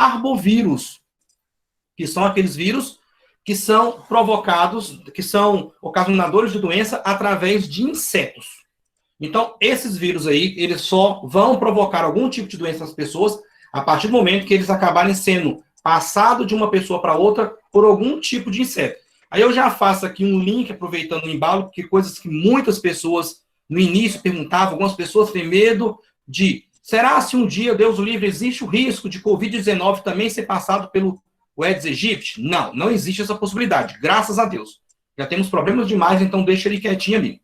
arbovírus, que são aqueles vírus que são provocados, que são ocasionadores de doença através de insetos. Então, esses vírus aí, eles só vão provocar algum tipo de doença nas pessoas a partir do momento que eles acabarem sendo passados de uma pessoa para outra por algum tipo de inseto. Aí eu já faço aqui um link, aproveitando o embalo, porque coisas que muitas pessoas no início perguntavam, algumas pessoas têm medo de, será se um dia, Deus o livre, existe o risco de Covid-19 também ser passado pelo Aedes aegypti? Não, não existe essa possibilidade, graças a Deus. Já temos problemas demais, então deixa ele quietinho ali.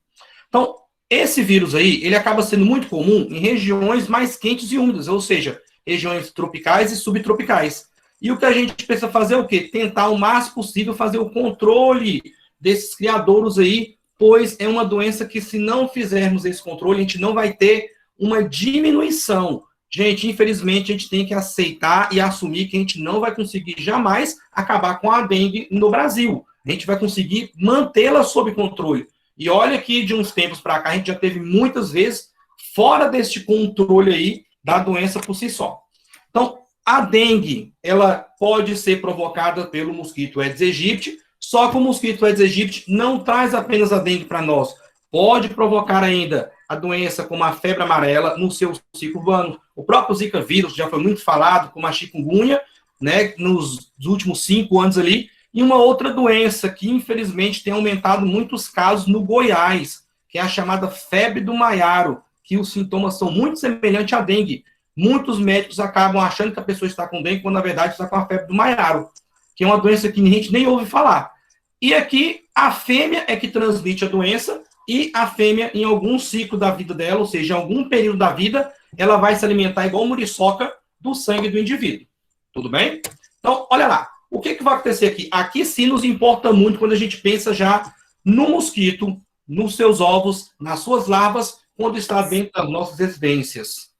Então, esse vírus aí, ele acaba sendo muito comum em regiões mais quentes e úmidas, ou seja, regiões tropicais e subtropicais. E o que a gente precisa fazer é o quê? Tentar o máximo possível fazer o controle desses criadouros aí, pois é uma doença que, se não fizermos esse controle, a gente não vai ter uma diminuição. Gente, infelizmente, a gente tem que aceitar e assumir que a gente não vai conseguir jamais acabar com a dengue no Brasil. A gente vai conseguir mantê-la sob controle. E olha que de uns tempos para cá, a gente já teve muitas vezes fora deste controle aí da doença por si só. Então, a dengue, ela pode ser provocada pelo mosquito Aedes aegypti, só que o mosquito Aedes aegypti não traz apenas a dengue para nós. Pode provocar ainda a doença como a febre amarela no seu ciclo urbano. O próprio Zika vírus já foi muito falado, como a chikungunya, né, nos últimos 5 anos ali. E uma outra doença que, infelizmente, tem aumentado muitos casos no Goiás, que é a chamada febre do maiaro, que os sintomas são muito semelhantes à dengue. Muitos médicos acabam achando que a pessoa está com dengue, quando, na verdade, está com a febre do maiaro, que é uma doença que a gente nem ouve falar. E aqui, a fêmea é que transmite a doença, e a fêmea, em algum ciclo da vida dela, ou seja, em algum período da vida, ela vai se alimentar igual muriçoca do sangue do indivíduo. Tudo bem? Então, olha lá. O que vai acontecer aqui? Aqui sim nos importa muito quando a gente pensa já no mosquito, nos seus ovos, nas suas larvas, quando está dentro das nossas residências.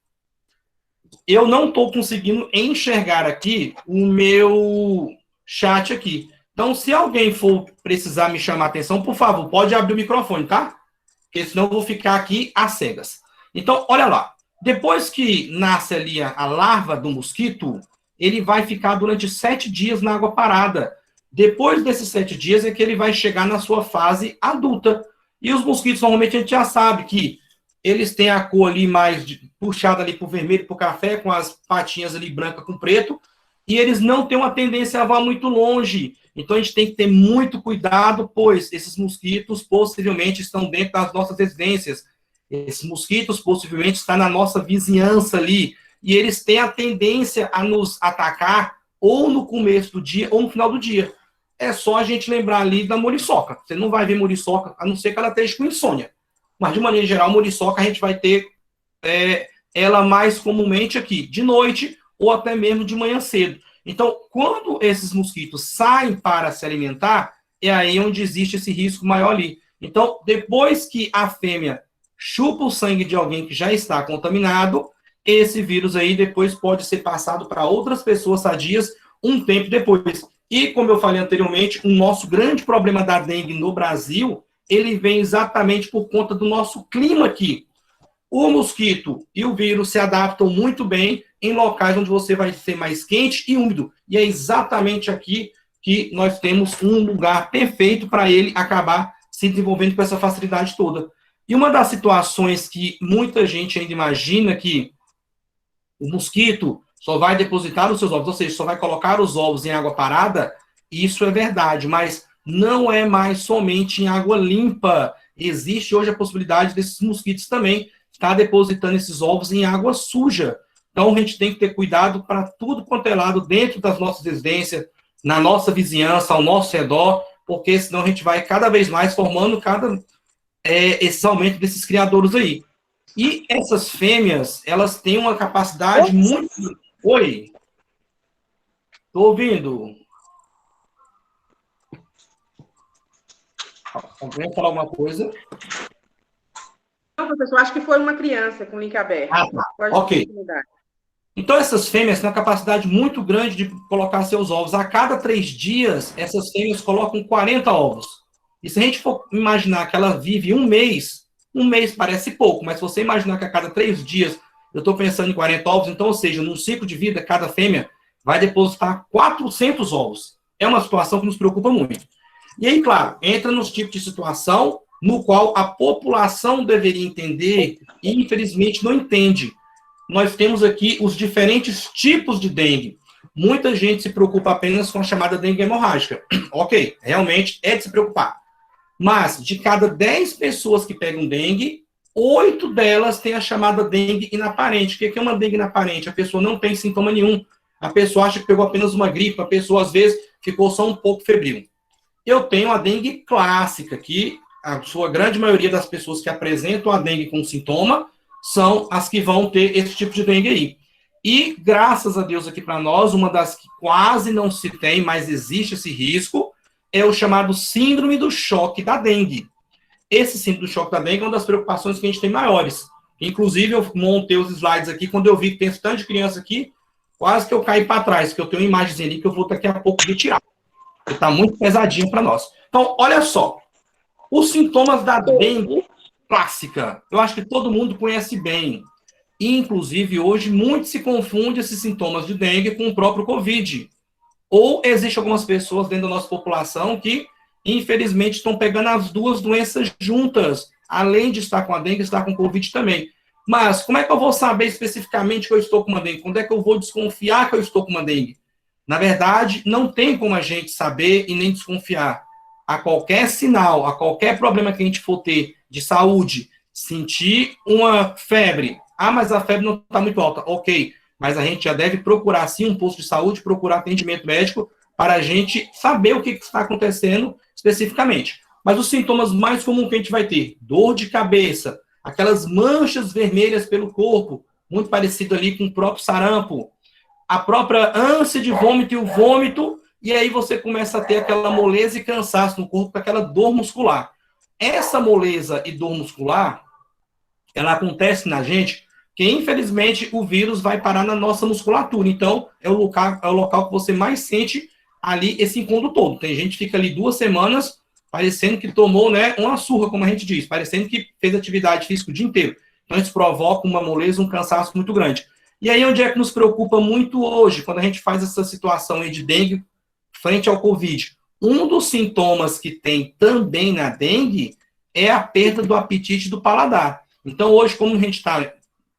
Eu não estou conseguindo enxergar aqui o meu chat aqui. Então, se alguém for precisar me chamar a atenção, por favor, pode abrir o microfone, tá? Porque senão eu vou ficar aqui às cegas. Então, olha lá. Depois que nasce ali a larva do mosquito, ele vai ficar durante 7 dias na água parada. Depois desses 7 dias é que ele vai chegar na sua fase adulta. E os mosquitos, normalmente, a gente já sabe que eles têm a cor ali mais puxada ali para o vermelho, para o café, com as patinhas ali branca com preto, e eles não têm uma tendência a voar muito longe. Então, a gente tem que ter muito cuidado, pois esses mosquitos possivelmente estão dentro das nossas residências. Esses mosquitos possivelmente estão na nossa vizinhança ali, e eles têm a tendência a nos atacar ou no começo do dia ou no final do dia. É só a gente lembrar ali da muriçoca. Você não vai ver muriçoca, a não ser que ela esteja com insônia. Mas, de maneira geral, muriçoca a gente vai ter ela mais comumente aqui, de noite ou até mesmo de manhã cedo. Então, quando esses mosquitos saem para se alimentar, é aí onde existe esse risco maior ali. Então, depois que a fêmea chupa o sangue de alguém que já está contaminado, esse vírus aí depois pode ser passado para outras pessoas sadias um tempo depois. E, como eu falei anteriormente, o nosso grande problema da dengue no Brasil, ele vem exatamente por conta do nosso clima aqui. O mosquito e o vírus se adaptam muito bem em locais onde você vai ser mais quente e úmido. E é exatamente aqui que nós temos um lugar perfeito para ele acabar se desenvolvendo com essa facilidade toda. E uma das situações que muita gente ainda imagina que o mosquito só vai depositar os seus ovos, ou seja, só vai colocar os ovos em água parada, isso é verdade, mas não é mais somente em água limpa. Existe hoje a possibilidade desses mosquitos também estar depositando esses ovos em água suja. Então, a gente tem que ter cuidado para tudo quanto é lado dentro das nossas residências, na nossa vizinhança, ao nosso redor, porque senão a gente vai cada vez mais formando esse aumento desses criadouros aí. E essas fêmeas, elas têm uma capacidade muito... Oi? Estou ouvindo. Alguém falar alguma coisa? Não, professor, acho que foi uma criança com o link aberto. Ah, tá. Ok. Então, essas fêmeas têm uma capacidade muito grande de colocar seus ovos. A cada 3 dias, essas fêmeas colocam 40 ovos. E se a gente for imaginar que ela vive um mês parece pouco, mas se você imaginar que a cada 3 dias eu estou pensando em 40 ovos, então, ou seja, num ciclo de vida, cada fêmea vai depositar 400 ovos. É uma situação que nos preocupa muito. E aí, claro, entra nos tipos de situação no qual a população deveria entender e, infelizmente, não entende. Nós temos aqui os diferentes tipos de dengue. Muita gente se preocupa apenas com a chamada dengue hemorrágica. Ok, realmente é de se preocupar. Mas, de cada 10 pessoas que pegam dengue, 8 delas têm a chamada dengue inaparente. O que é uma dengue inaparente? A pessoa não tem sintoma nenhum. A pessoa acha que pegou apenas uma gripe. A pessoa, às vezes, ficou só um pouco febril. Eu tenho a dengue clássica, que a sua grande maioria das pessoas que apresentam a dengue com sintoma são as que vão ter esse tipo de dengue aí. E, graças a Deus aqui para nós, uma das que quase não se tem, mas existe esse risco, é o chamado síndrome do choque da dengue. Esse síndrome do choque da dengue é uma das preocupações que a gente tem maiores. Inclusive, eu montei os slides aqui, quando eu vi que tem esse tanto de criança aqui, quase que eu caí para trás, que eu tenho uma imagem ali que eu vou daqui a pouco retirar. Está muito pesadinho para nós. Então, olha só. Os sintomas da dengue clássica, eu acho que todo mundo conhece bem. Inclusive, hoje, muito se confunde esses sintomas de dengue com o próprio Covid. Ou existem algumas pessoas dentro da nossa população que, infelizmente, estão pegando as duas doenças juntas, além de estar com a dengue, estar com o Covid também. Mas, como é que eu vou saber especificamente que eu estou com uma dengue? Quando é que eu vou desconfiar que eu estou com uma dengue? Na verdade, não tem como a gente saber e nem desconfiar. A qualquer sinal, a qualquer problema que a gente for ter de saúde, sentir uma febre. Ah, mas a febre não está muito alta. Ok, mas a gente já deve procurar, sim, um posto de saúde, procurar atendimento médico para a gente saber o que está acontecendo especificamente. Mas os sintomas mais comuns que a gente vai ter, dor de cabeça, aquelas manchas vermelhas pelo corpo, muito parecido ali com o próprio sarampo, a própria ânsia de vômito e o vômito, e aí você começa a ter aquela moleza e cansaço no corpo, aquela dor muscular. Essa moleza e dor muscular, ela acontece na gente, que infelizmente o vírus vai parar na nossa musculatura. Então, é o local que você mais sente ali esse incômodo todo. Tem gente que fica ali 2 semanas parecendo que tomou, né, uma surra, como a gente diz, parecendo que fez atividade física o dia inteiro. Então, isso provoca uma moleza, um cansaço muito grande. E aí, onde é que nos preocupa muito hoje, quando a gente faz essa situação aí de dengue frente ao Covid? Um dos sintomas que tem também na dengue é a perda do apetite do paladar. Então, hoje, como a gente está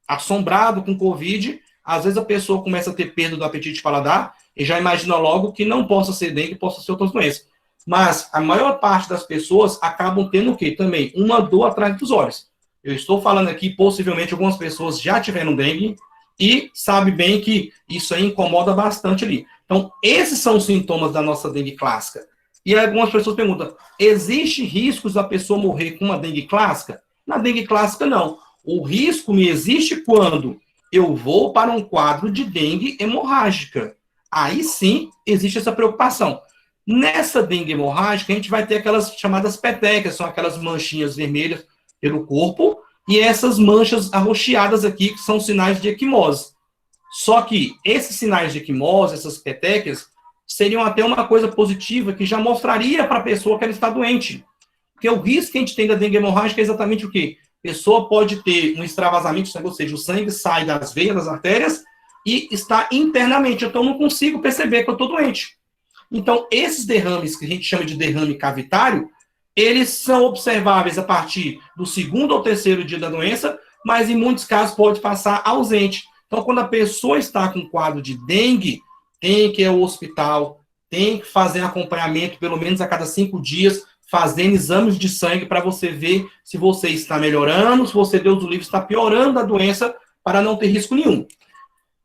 assombrado com Covid, às vezes a pessoa começa a ter perda do apetite de paladar e já imagina logo que não possa ser dengue, possa ser outras doenças. Mas a maior parte das pessoas acabam tendo o quê? Também uma dor atrás dos olhos. Eu estou falando aqui, possivelmente, algumas pessoas já tiveram dengue e sabe bem que isso aí incomoda bastante ali. Então, esses são os sintomas da nossa dengue clássica. E algumas pessoas perguntam, existe riscos da pessoa morrer com uma dengue clássica? Na dengue clássica, não. O risco me existe quando eu vou para um quadro de dengue hemorrágica. Aí sim, existe essa preocupação. Nessa dengue hemorrágica, a gente vai ter aquelas chamadas petecas, são aquelas manchinhas vermelhas pelo corpo, e essas manchas arroxeadas aqui, que são sinais de equimose. Só que esses sinais de equimose, essas petecas, seriam até uma coisa positiva que já mostraria para a pessoa que ela está doente. Porque o risco que a gente tem da dengue hemorrágica é exatamente o quê? A pessoa pode ter um extravasamento, ou seja, o sangue sai das veias, das artérias, e está internamente. Então, eu não consigo perceber que eu estou doente. Então, esses derrames, que a gente chama de derrame cavitário, eles são observáveis a partir do 2º ou 3º dia da doença, mas em muitos casos pode passar ausente. Então, quando a pessoa está com quadro de dengue, tem que ir ao hospital, tem que fazer acompanhamento pelo menos a cada 5 dias, fazendo exames de sangue para você ver se você está melhorando, se você, Deus do livre, está piorando a doença para não ter risco nenhum.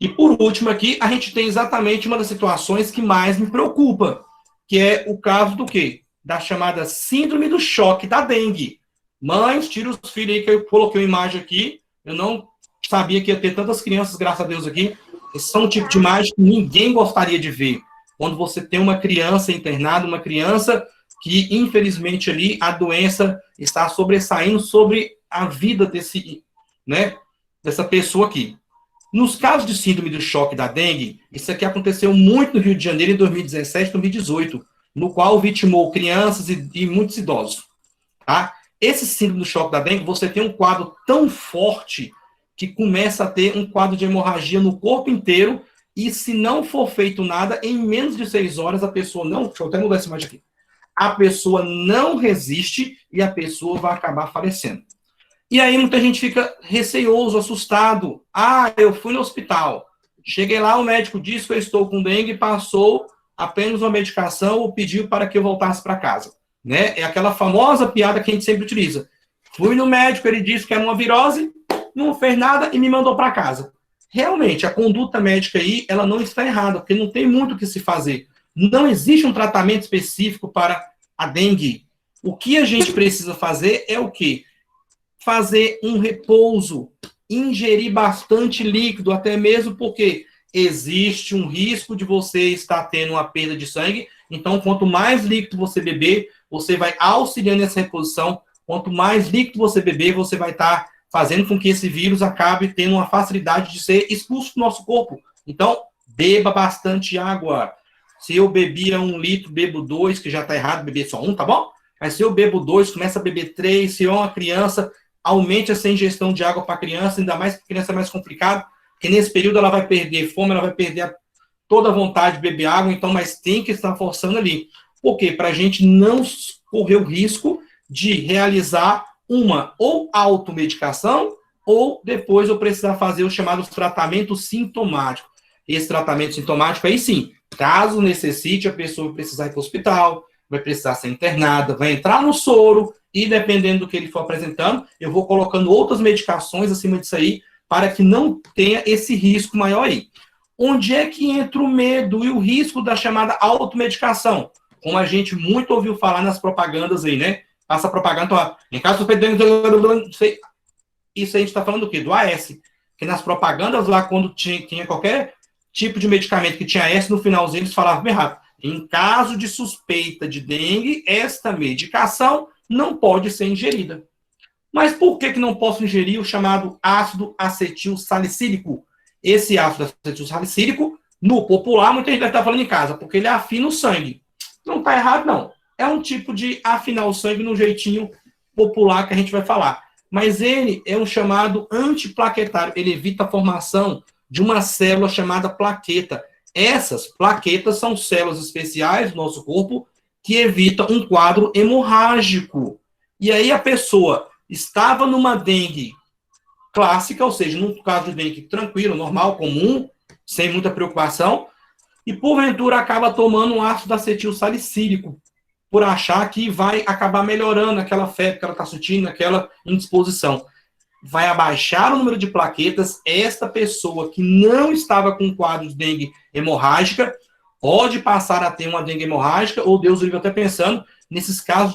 E por último aqui, a gente tem exatamente uma das situações que mais me preocupa, que é o caso do quê? Da chamada síndrome do choque da dengue. Mães, tira os filhos aí, que eu coloquei uma imagem aqui, eu não sabia que ia ter tantas crianças, graças a Deus, aqui. Esse são um tipo de imagem que ninguém gostaria de ver. Quando você tem uma criança internada, uma criança que, infelizmente, ali, a doença está sobressaindo sobre a vida dessa pessoa aqui. Nos casos de síndrome do choque da dengue, isso aqui aconteceu muito no Rio de Janeiro em 2017 e 2018, no qual vitimou crianças e muitos idosos. Tá? Esse síndrome do choque da dengue, você tem um quadro tão forte que começa a ter um quadro de hemorragia no corpo inteiro e se não for feito nada, em menos de 6 horas, a pessoa não... Deixa eu até mudar essa imagem aqui. A pessoa não resiste e a pessoa vai acabar falecendo. E aí muita gente fica receoso, assustado. Ah, eu fui no hospital. Cheguei lá, o médico disse que eu estou com dengue, passou apenas uma medicação ou pediu para que eu voltasse para casa. Né? É aquela famosa piada que a gente sempre utiliza. Fui no médico, ele disse que era uma virose, não fez nada e me mandou para casa. Realmente, a conduta médica aí, ela não está errada, porque não tem muito o que se fazer. Não existe um tratamento específico para a dengue. O que a gente precisa fazer é o quê? Fazer um repouso, ingerir bastante líquido, até mesmo porque existe um risco de você estar tendo uma perda de sangue. Então, quanto mais líquido você beber, você vai auxiliando nessa reposição. Quanto mais líquido você beber, você vai estar fazendo com que esse vírus acabe tendo uma facilidade de ser expulso do nosso corpo. Então, beba bastante água. Se eu bebia 1 litro, bebo 2, que já está errado beber só 1, tá bom? Mas se eu bebo 2, começa a beber 3. Se é uma criança, aumente essa ingestão de água para a criança, ainda mais para a criança é mais complicado, porque nesse período ela vai perder fome, ela vai perder toda a vontade de beber água, então, mas tem que estar forçando ali. Por quê? Para a gente não correr o risco de realizar uma ou automedicação, ou depois eu precisar fazer o chamado tratamento sintomático. Esse tratamento sintomático, aí sim, caso necessite, a pessoa vai precisar ir para o hospital, vai precisar ser internada, vai entrar no soro, e dependendo do que ele for apresentando, eu vou colocando outras medicações acima disso aí, para que não tenha esse risco maior aí. Onde é que entra o medo e o risco da chamada automedicação? Como a gente muito ouviu falar nas propagandas aí, né? Passa propaganda, ó, em caso de isso a gente está falando do quê? Do AS. Que nas propagandas lá, quando tinha qualquer tipo de medicamento que tinha AS, no finalzinho eles falavam bem rápido. Em caso de suspeita de dengue, esta medicação não pode ser ingerida. Mas por que não posso ingerir o chamado ácido acetil salicílico? Esse ácido acetil salicílico, no popular, muita gente deve estar falando em casa, porque ele afina o sangue. Não está errado, não. É um tipo de afinar o sangue no jeitinho popular que a gente vai falar. Mas ele é um chamado antiplaquetário. Ele evita a formação de uma célula chamada plaqueta. Essas plaquetas são células especiais do nosso corpo que evitam um quadro hemorrágico. E aí a pessoa estava numa dengue clássica, ou seja, num caso de dengue tranquilo, normal, comum, sem muita preocupação, e porventura acaba tomando um ácido acetil salicílico, por achar que vai acabar melhorando aquela febre que ela está sentindo, aquela indisposição. Vai abaixar o número de plaquetas. Esta pessoa que não estava com um quadro de dengue hemorrágica pode passar a ter uma dengue hemorrágica, ou Deus livre, até pensando nesses casos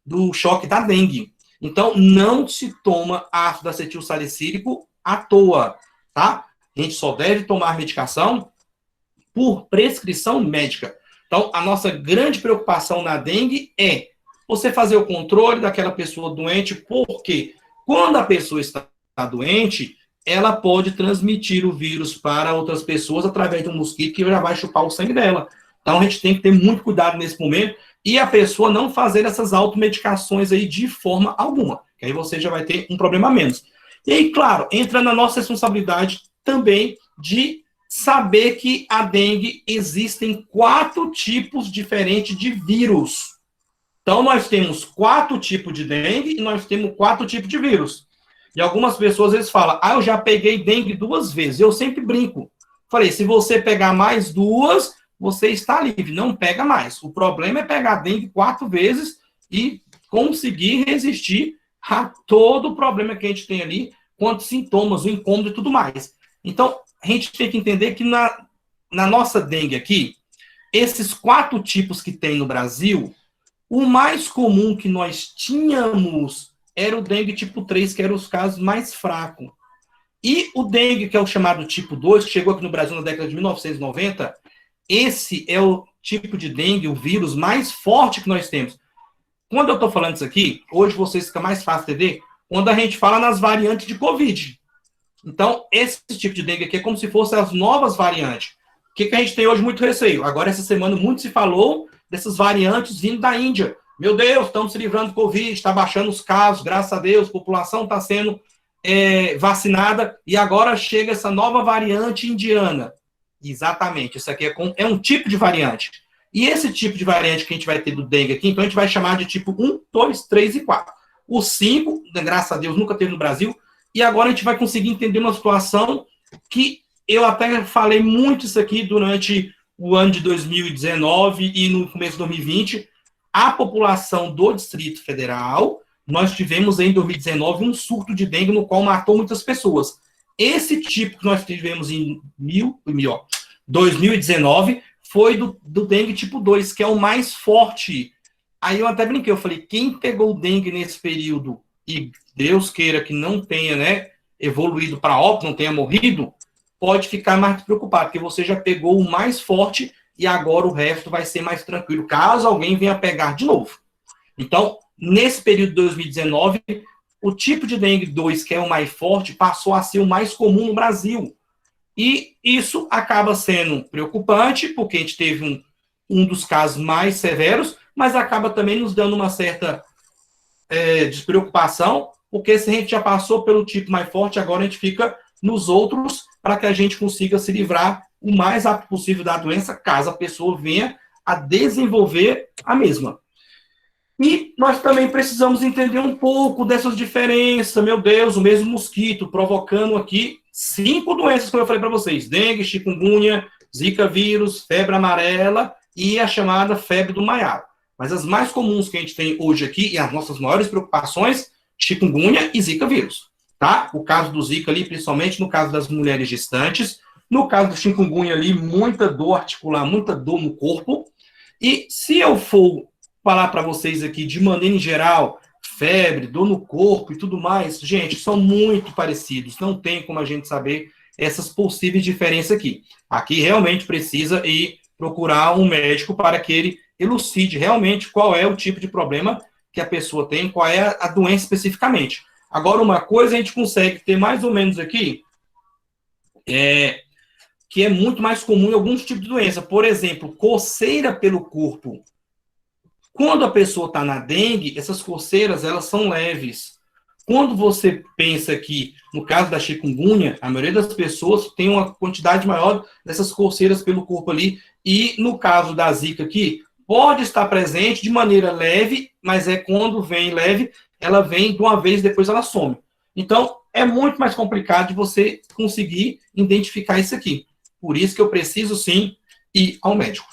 do choque da dengue. Então, não se toma ácido acetil salicílico à toa, tá? A gente só deve tomar medicação por prescrição médica. Então, a nossa grande preocupação na dengue é você fazer o controle daquela pessoa doente, porque quando a pessoa está doente, ela pode transmitir o vírus para outras pessoas através de um mosquito que já vai chupar o sangue dela. Então, a gente tem que ter muito cuidado nesse momento e a pessoa não fazer essas automedicações aí de forma alguma, que aí você já vai ter um problema a menos. E aí, claro, entra na nossa responsabilidade também de saber que a dengue existem 4 tipos diferentes de vírus. Então, nós temos 4 tipos de dengue e nós temos 4 tipos de vírus. E algumas pessoas, eles falam, eu já peguei dengue 2 vezes. Eu sempre brinco. Falei, se você pegar mais 2, você está livre. Não pega mais. O problema é pegar dengue 4 vezes e conseguir resistir a todo o problema que a gente tem ali, quanto sintomas, o incômodo e tudo mais. Então, a gente tem que entender que na nossa dengue aqui, esses 4 tipos que tem no Brasil, o mais comum que nós tínhamos era o dengue tipo 3, que eram os casos mais fracos. E o dengue, que é o chamado tipo 2, que chegou aqui no Brasil na década de 1990, esse é o tipo de dengue, o vírus mais forte que nós temos. Quando eu estou falando isso aqui, hoje vocês fica mais fácil entender, quando a gente fala nas variantes de Covid. Então, esse tipo de dengue aqui é como se fossem as novas variantes. O que a gente tem hoje muito receio? Agora, essa semana, muito se falou dessas variantes vindo da Índia. Meu Deus, estamos se livrando do Covid, está baixando os casos, graças a Deus, a população está sendo vacinada e agora chega essa nova variante indiana. Exatamente, isso aqui é um tipo de variante. E esse tipo de variante que a gente vai ter do dengue aqui, então a gente vai chamar de tipo 1, 2, 3 e 4. O 5, graças a Deus, nunca teve no Brasil. E agora a gente vai conseguir entender uma situação que eu até falei muito isso aqui durante o ano de 2019 e no começo de 2020. A população do Distrito Federal, nós tivemos em 2019 um surto de dengue no qual matou muitas pessoas. Esse tipo que nós tivemos em 2019 foi do dengue tipo 2, que é o mais forte. Aí eu até brinquei, eu falei, quem pegou o dengue nesse período, e Deus queira que não tenha, né, evoluído para óbito, não tenha morrido, pode ficar mais preocupado, porque você já pegou o mais forte e agora o resto vai ser mais tranquilo, caso alguém venha pegar de novo. Então, nesse período de 2019, o tipo de dengue 2, que é o mais forte, passou a ser o mais comum no Brasil. E isso acaba sendo preocupante, porque a gente teve um dos casos mais severos, mas acaba também nos dando uma certa despreocupação, porque se a gente já passou pelo tipo mais forte, agora a gente fica nos outros para que a gente consiga se livrar o mais rápido possível da doença, caso a pessoa venha a desenvolver a mesma. E nós também precisamos entender um pouco dessas diferenças. Meu Deus, o mesmo mosquito provocando aqui 5 doenças, como eu falei para vocês: dengue, chikungunya, zika vírus, febre amarela e a chamada febre do maiaro. Mas as mais comuns que a gente tem hoje aqui e as nossas maiores preocupações, chikungunya e zika vírus. Tá? O caso do zika ali, principalmente no caso das mulheres gestantes. No caso do chikungunya ali, muita dor articular, muita dor no corpo. E se eu for falar para vocês aqui de maneira em geral, febre, dor no corpo e tudo mais, gente, são muito parecidos, não tem como a gente saber essas possíveis diferenças aqui. Aqui realmente precisa ir procurar um médico para que ele elucide realmente qual é o tipo de problema que a pessoa tem, qual é a doença especificamente. Agora, uma coisa a gente consegue ter mais ou menos aqui, que é muito mais comum em alguns tipos de doença. Por exemplo, coceira pelo corpo. Quando a pessoa está na dengue, essas coceiras, elas são leves. Quando você pensa que, no caso da chikungunya, a maioria das pessoas tem uma quantidade maior dessas coceiras pelo corpo ali, e no caso da zika aqui, pode estar presente de maneira leve, mas quando vem leve, ela vem de uma vez, depois ela some. Então, é muito mais complicado de você conseguir identificar isso aqui. Por isso que eu preciso, sim, ir ao médico.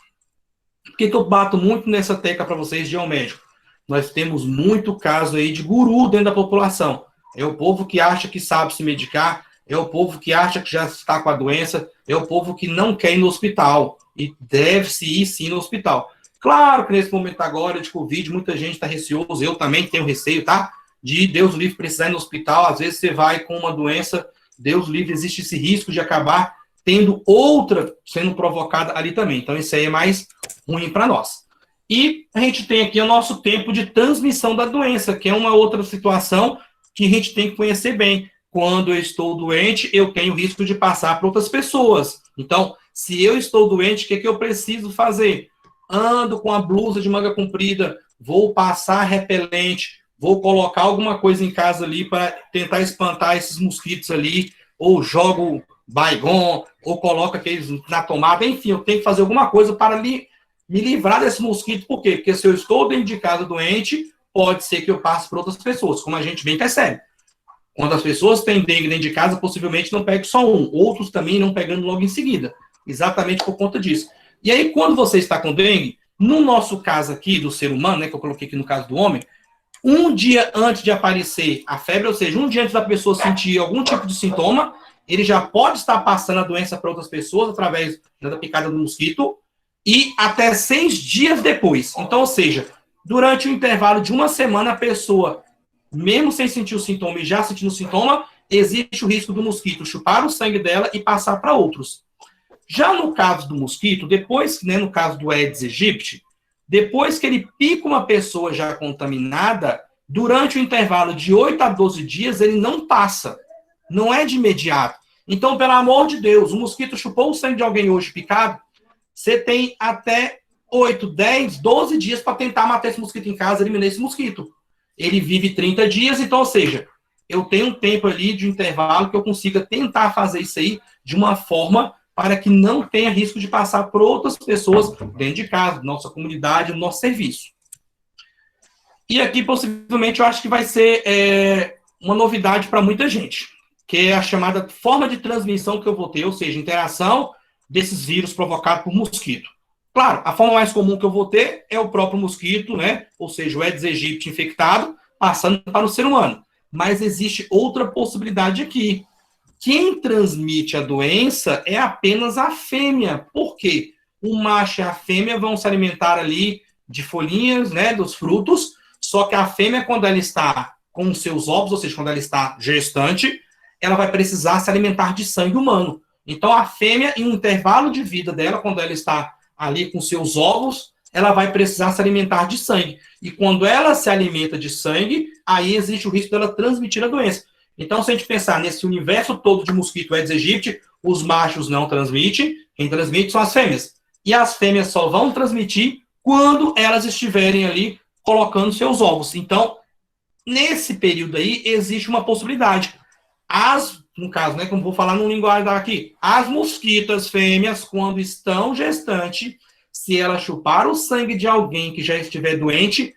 Por que eu bato muito nessa tecla para vocês de ir ao médico? Nós temos muito caso aí de guru dentro da população. É o povo que acha que sabe se medicar, é o povo que acha que já está com a doença, é o povo que não quer ir no hospital. E deve-se ir sim no hospital. Claro que nesse momento agora de Covid, muita gente está receoso, eu também tenho receio, tá? De Deus livre precisar ir no hospital, às vezes você vai com uma doença, Deus livre, existe esse risco de acabar tendo outra sendo provocada ali também. Então isso aí é mais ruim para nós. E a gente tem aqui o nosso tempo de transmissão da doença, que é uma outra situação que a gente tem que conhecer bem. Quando eu estou doente, eu tenho risco de passar para outras pessoas. Então, se eu estou doente, o que eu preciso fazer? Ando com a blusa de manga comprida, vou passar repelente, vou colocar alguma coisa em casa ali para tentar espantar esses mosquitos ali, ou jogo Baygon, ou coloco aqueles na tomada, enfim, eu tenho que fazer alguma coisa para me livrar desse mosquito. Por quê? Porque se eu estou dentro de casa doente, pode ser que eu passe para outras pessoas, como a gente bem percebe. Quando as pessoas têm dengue dentro de casa, possivelmente não pegue só um, outros também não pegando logo em seguida, exatamente por conta disso. E aí, quando você está com dengue, no nosso caso aqui, do ser humano, né, que eu coloquei aqui no caso do homem, um dia antes de aparecer a febre, ou seja, um dia antes da pessoa sentir algum tipo de sintoma, ele já pode estar passando a doença para outras pessoas através da picada do mosquito, e até 6 dias depois. Então, ou seja, durante o intervalo de uma semana, a pessoa, mesmo sem sentir o sintoma e já sentindo o sintoma, existe o risco do mosquito chupar o sangue dela e passar para outros. Já no caso do mosquito, depois, né, no caso do Aedes aegypti, depois que ele pica uma pessoa já contaminada, durante o intervalo de 8 a 12 dias, ele não passa. Não é de imediato. Então, pelo amor de Deus, o mosquito chupou o sangue de alguém hoje picado, você tem até 8, 10, 12 dias para tentar matar esse mosquito em casa, eliminar esse mosquito. Ele vive 30 dias, então, ou seja, eu tenho um tempo ali de intervalo que eu consiga tentar fazer isso aí de uma forma para que não tenha risco de passar por outras pessoas dentro de casa, nossa comunidade, no nosso serviço. E aqui, possivelmente, eu acho que vai ser uma novidade para muita gente, que é a chamada forma de transmissão que eu vou ter, ou seja, interação desses vírus provocados por mosquito. Claro, a forma mais comum que eu vou ter é o próprio mosquito, né? Ou seja, o Aedes aegypti infectado, passando para o ser humano. Mas existe outra possibilidade aqui. Quem transmite a doença é apenas a fêmea. Por quê? O macho e a fêmea vão se alimentar ali de folhinhas, né, dos frutos, só que a fêmea, quando ela está com os seus ovos, ou seja, quando ela está gestante, ela vai precisar se alimentar de sangue humano. Então, a fêmea, em um intervalo de vida dela, quando ela está ali com seus ovos, ela vai precisar se alimentar de sangue. E quando ela se alimenta de sangue, aí existe o risco dela transmitir a doença. Então, se a gente pensar nesse universo todo de mosquito Aedes aegypti, os machos não transmitem, quem transmite são as fêmeas. E as fêmeas só vão transmitir quando elas estiverem ali colocando seus ovos. Então, nesse período aí, existe uma possibilidade. No caso, né, como vou falar no linguagem aqui, as mosquitas fêmeas, quando estão gestantes, se ela chupar o sangue de alguém que já estiver doente,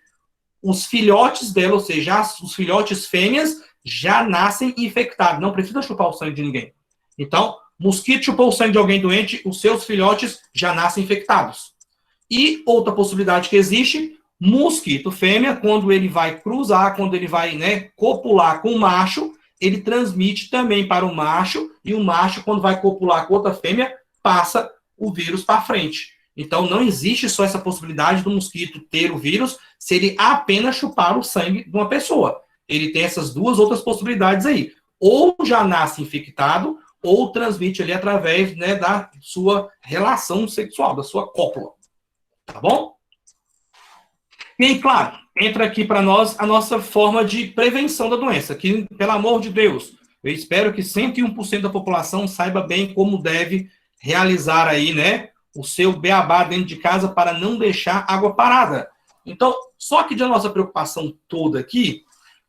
os filhotes dela, ou seja, os filhotes fêmeas, já nascem infectados. Não precisa chupar o sangue de ninguém. Então, mosquito chupou o sangue de alguém doente, os seus filhotes já nascem infectados. E outra possibilidade que existe, mosquito fêmea, quando ele vai cruzar, quando ele vai, né, copular com o macho, ele transmite também para o macho, e o macho, quando vai copular com outra fêmea, passa o vírus para frente. Então, não existe só essa possibilidade do mosquito ter o vírus se ele apenas chupar o sangue de uma pessoa. Ele tem essas duas outras possibilidades aí. Ou já nasce infectado, ou transmite ali através, né, da sua relação sexual, da sua cópula. Tá bom? E aí, claro, entra aqui para nós a nossa forma de prevenção da doença, que, pelo amor de Deus, eu espero que 101% da população saiba bem como deve realizar aí, né, o seu beabá dentro de casa para não deixar água parada. Então, só que da nossa preocupação toda aqui,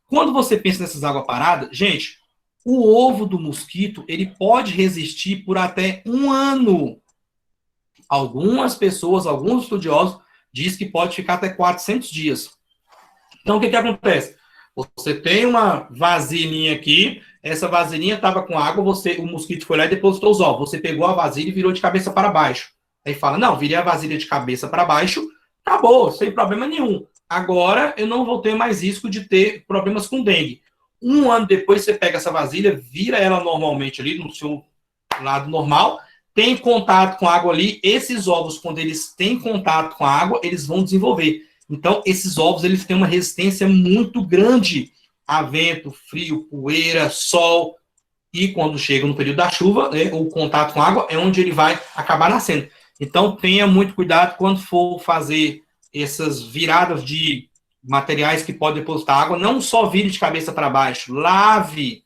quando você pensa nessas águas paradas, gente, o ovo do mosquito, ele pode resistir por até 1 ano. Algumas pessoas, alguns estudiosos, diz que pode ficar até 400 dias. Então, o que acontece? Você tem uma vasilhinha aqui, essa vasilhinha estava com água, o mosquito foi lá e depositou os ovos. Você pegou a vasilha e virou de cabeça para baixo. Aí fala, não, virei a vasilha de cabeça para baixo, acabou, sem problema nenhum. Agora, eu não vou ter mais risco de ter problemas com dengue. 1 ano depois, você pega essa vasilha, vira ela normalmente ali, no seu lado normal, tem contato com a água ali, esses ovos, quando eles têm contato com a água, eles vão desenvolver. Então, esses ovos, eles têm uma resistência muito grande a vento, frio, poeira, sol, e quando chega no período da chuva, né, o contato com a água é onde ele vai acabar nascendo. Então, tenha muito cuidado quando for fazer essas viradas de materiais que podem depositar água, não só vire de cabeça para baixo, lave.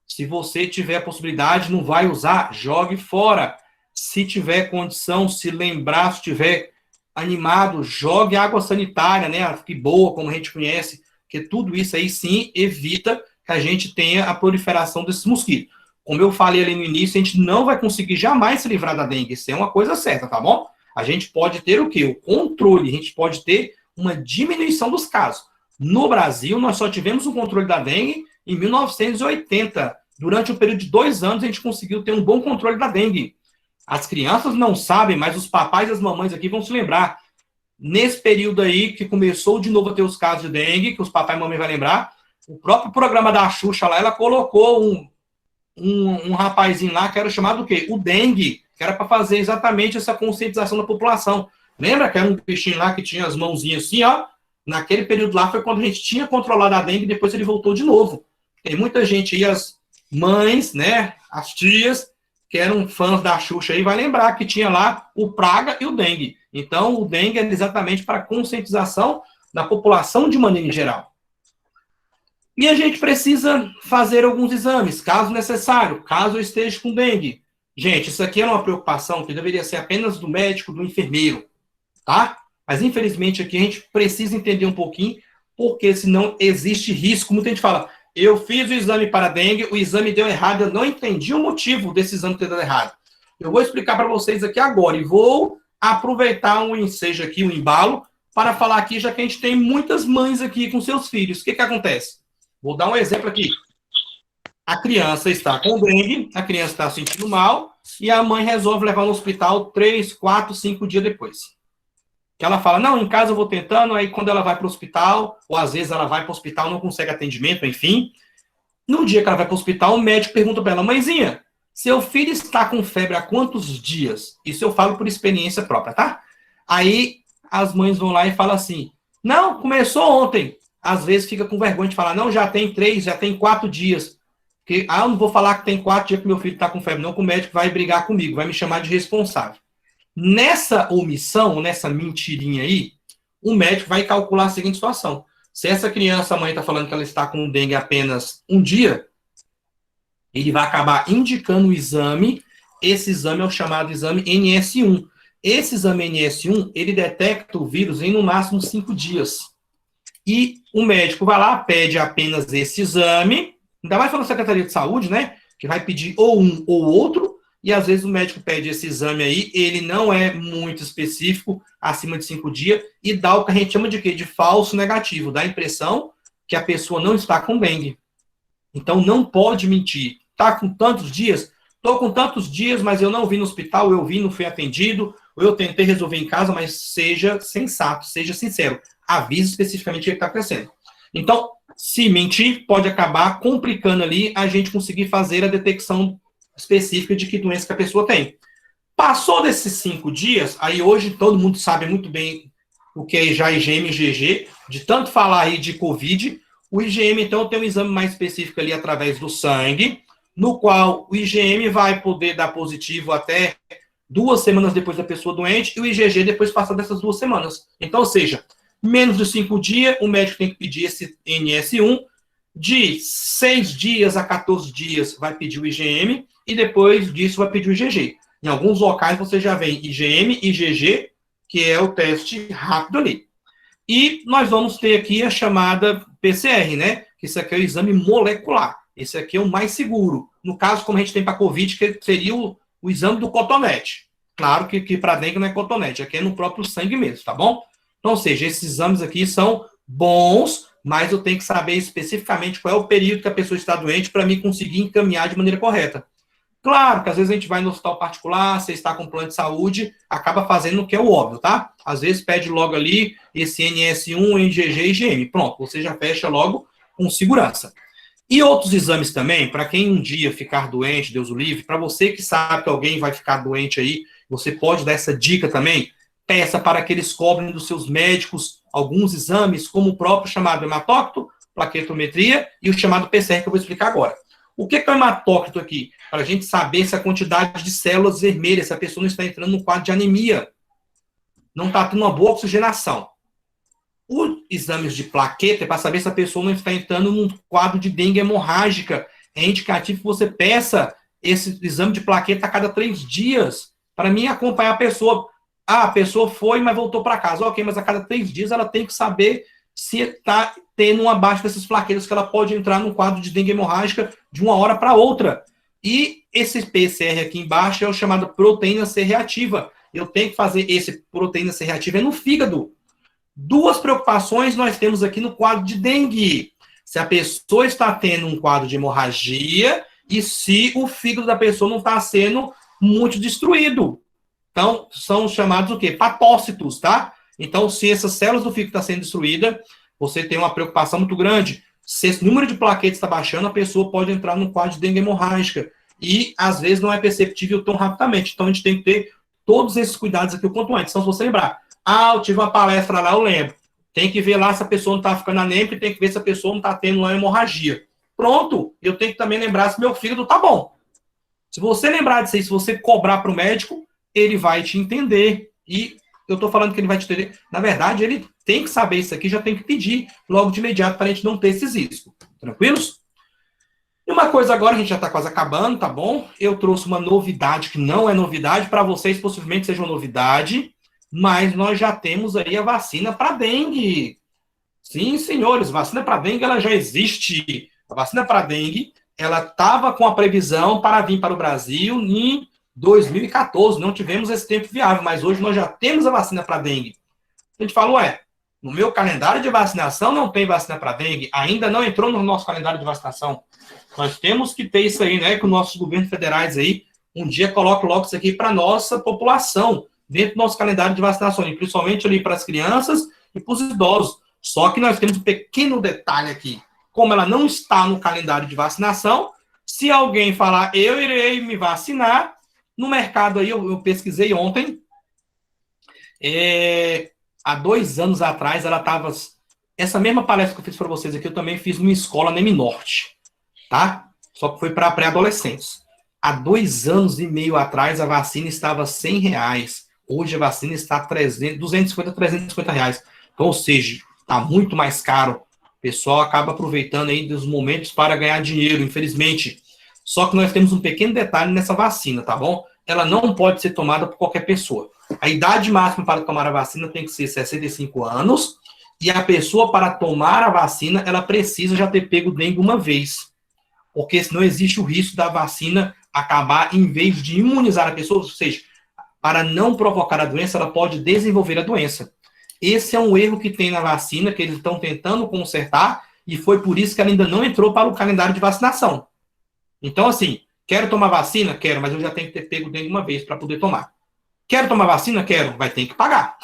Se você tiver a possibilidade, não vai usar, jogue fora. Se tiver condição, se lembrar, se tiver animado, jogue água sanitária, né? Que boa, como a gente conhece, que tudo isso aí sim evita que a gente tenha a proliferação desses mosquitos. Como eu falei ali no início, a gente não vai conseguir jamais se livrar da dengue, isso é uma coisa certa, tá bom? A gente pode ter o quê? O controle, a gente pode ter uma diminuição dos casos. No Brasil, nós só tivemos o controle da dengue em 1980. Durante um período de 2 anos, a gente conseguiu ter um bom controle da dengue. As crianças não sabem, mas os papais e as mamães aqui vão se lembrar. Nesse período aí, que começou de novo a ter os casos de dengue, que os papais e mamães vão lembrar, o próprio programa da Xuxa lá, ela colocou um rapazinho lá, que era chamado o quê? O dengue, que era para fazer exatamente essa conscientização da população. Lembra que era um bichinho lá que tinha as mãozinhas assim, ó? Naquele período lá foi quando a gente tinha controlado a dengue e depois ele voltou de novo. Tem muita gente aí, as mães, né, as tias, que eram fãs da Xuxa aí, vai lembrar que tinha lá o praga e o dengue. Então, o dengue é exatamente para conscientização da população de maneira geral. E a gente precisa fazer alguns exames, caso necessário, caso eu esteja com dengue. Gente, isso aqui é uma preocupação que deveria ser apenas do médico, do enfermeiro, tá? Mas, infelizmente, aqui a gente precisa entender um pouquinho, porque senão existe risco. Muita gente fala, eu fiz o exame para dengue, o exame deu errado, eu não entendi o motivo desse exame ter dado errado. Eu vou explicar para vocês aqui agora e vou aproveitar um ensejo aqui, um embalo, para falar aqui, já que a gente tem muitas mães aqui com seus filhos. O que acontece? Vou dar um exemplo aqui. A criança está com dengue, a criança está se sentindo mal, e a mãe resolve levar no hospital 3, 4, 5 dias depois. Que ela fala, não, em casa eu vou tentando, aí quando ela vai para o hospital, ou às vezes ela vai para o hospital, não consegue atendimento, enfim. No dia que ela vai para o hospital, o médico pergunta para ela, mãezinha, seu filho está com febre há quantos dias? Isso eu falo por experiência própria, tá? Aí as mães vão lá e falam assim, não, começou ontem. Às vezes fica com vergonha de falar, não, já tem 3, já tem 4 dias. Porque, eu não vou falar que tem 4 dias que meu filho está com febre, não, que o médico vai brigar comigo, vai me chamar de responsável. Nessa omissão, nessa mentirinha aí, o médico vai calcular a seguinte situação. Se essa criança, a mãe está falando que ela está com dengue apenas um dia, ele vai acabar indicando o exame. Esse exame é o chamado exame NS1. Esse exame NS1, ele detecta o vírus em no máximo 5 dias. E o médico vai lá, pede apenas esse exame, ainda mais pela Secretaria de Saúde, né? Que vai pedir ou um ou outro, e às vezes o médico pede esse exame aí, ele não é muito específico, acima de 5 dias, e dá o que a gente chama de quê? De falso negativo, dá a impressão que a pessoa não está com dengue. Então não pode mentir. Tá com tantos dias? Estou com tantos dias, mas eu não vim no hospital, eu vim, não fui atendido, ou eu tentei resolver em casa, mas seja sensato, seja sincero. Avise especificamente o que está acontecendo. Então, se mentir, pode acabar complicando ali a gente conseguir fazer a detecção específica de que doença que a pessoa tem. Passou desses 5 dias, aí hoje todo mundo sabe muito bem o que é já IgM e IgG, de tanto falar aí de Covid. O IgM, então, tem um exame mais específico ali através do sangue, no qual o IgM vai poder dar positivo até 2 semanas depois da pessoa doente, e o IgG depois passar dessas 2 semanas. Então, ou seja, menos de 5 dias, o médico tem que pedir esse NS1, de 6 dias a 14 dias vai pedir o IgM, e depois disso vai pedir o IgG. Em alguns locais você já vem IgM e IgG, que é o teste rápido ali. E nós vamos ter aqui a chamada PCR, né? Que isso aqui é o exame molecular. Esse aqui é o mais seguro. No caso, como a gente tem para Covid, que seria o exame do cotonete. Claro que para dengue não é cotonete, aqui é no próprio sangue mesmo, tá bom? Então, ou seja, esses exames aqui são bons, mas eu tenho que saber especificamente qual é o período que a pessoa está doente para me conseguir encaminhar de maneira correta. Claro que às vezes a gente vai no hospital particular, você está com plano de saúde, acaba fazendo o que é o óbvio, tá? Às vezes pede logo ali esse NS1, IgG e IgM. Pronto, você já fecha logo com segurança. E outros exames também, para quem um dia ficar doente, Deus o livre, para você que sabe que alguém vai ficar doente aí, você pode dar essa dica também, peça para que eles cobrem dos seus médicos alguns exames, como o próprio chamado hematócrito, plaquetometria e o chamado PCR, que eu vou explicar agora. O que é o hematócrito aqui? Para a gente saber se a quantidade de células vermelhas, se a pessoa não está entrando num quadro de anemia, não está tendo uma boa oxigenação. Os exames de plaqueta é para saber se a pessoa não está entrando num quadro de dengue hemorrágica. É indicativo que você peça esse exame de plaqueta a cada 3 dias, para mim acompanhar a pessoa. Ah, a pessoa foi, mas voltou para casa. Ok, mas a cada 3 dias ela tem que saber se está tendo uma baixa dessas plaquetas, que ela pode entrar num quadro de dengue hemorrágica de uma hora para outra. E esse PCR aqui embaixo é o chamado proteína C reativa. Eu tenho que fazer esse proteína C reativa no fígado. 2 preocupações nós temos aqui no quadro de dengue. Se a pessoa está tendo um quadro de hemorragia e se o fígado da pessoa não está sendo muito destruído. Então, são chamados o quê? Patócitos, tá? Então, se essas células do fígado estão sendo destruídas, você tem uma preocupação muito grande. Se esse número de plaquetas está baixando, a pessoa pode entrar num quadro de dengue hemorrágica. E, às vezes, não é perceptível tão rapidamente. Então, a gente tem que ter todos esses cuidados aqui o quanto antes. Então, se você lembrar, eu tive uma palestra lá, eu lembro. Tem que ver lá se a pessoa não está ficando anêmica e tem que ver se a pessoa não está tendo uma hemorragia. Pronto, eu tenho que também lembrar se meu fígado está bom. Se você lembrar disso aí, se você cobrar para o médico, ele vai te entender. E eu estou falando que ele vai te entender. Na verdade, ele tem que saber isso aqui, já tem que pedir logo de imediato para a gente não ter esses riscos. Tranquilos? E uma coisa agora, a gente já está quase acabando, tá bom? Eu trouxe uma novidade que não é novidade, para vocês possivelmente seja uma novidade, mas nós já temos aí a vacina para dengue. Sim, senhores, vacina para dengue ela já existe. A vacina para dengue, ela estava com a previsão para vir para o Brasil em 2014. Não tivemos esse tempo viável, mas hoje nós já temos a vacina para dengue. A gente fala, ué, no meu calendário de vacinação não tem vacina para dengue, ainda não entrou no nosso calendário de vacinação. Nós temos que ter isso aí, né, que os nossos governos federais aí, um dia colocam logo isso aqui para a nossa população, dentro do nosso calendário de vacinação, e principalmente ali para as crianças e para os idosos. Só que nós temos um pequeno detalhe aqui. Como ela não está no calendário de vacinação, se alguém falar, eu irei me vacinar, no mercado aí, eu pesquisei ontem, há 2 anos atrás, ela estava... Essa mesma palestra que eu fiz para vocês aqui, eu também fiz numa escola na Norte, tá? Só que foi para pré-adolescentes. Há 2 anos e meio atrás, a vacina estava R$100. Hoje a vacina está 250, R$350. Então, ou seja, está muito mais caro. O pessoal acaba aproveitando aí dos momentos para ganhar dinheiro, infelizmente. Só que nós temos um pequeno detalhe nessa vacina, tá bom? Ela não pode ser tomada por qualquer pessoa. A idade máxima para tomar a vacina tem que ser 65 anos, e a pessoa, para tomar a vacina, ela precisa já ter pego dengue uma vez. Porque senão existe o risco da vacina acabar, em vez de imunizar a pessoa, ou seja, para não provocar a doença, ela pode desenvolver a doença. Esse é um erro que tem na vacina, que eles estão tentando consertar, e foi por isso que ela ainda não entrou para o calendário de vacinação. Então, assim, quero tomar vacina? Quero, mas eu já tenho que ter pego dengue uma vez para poder tomar. Quero tomar vacina? Quero, vai ter que pagar.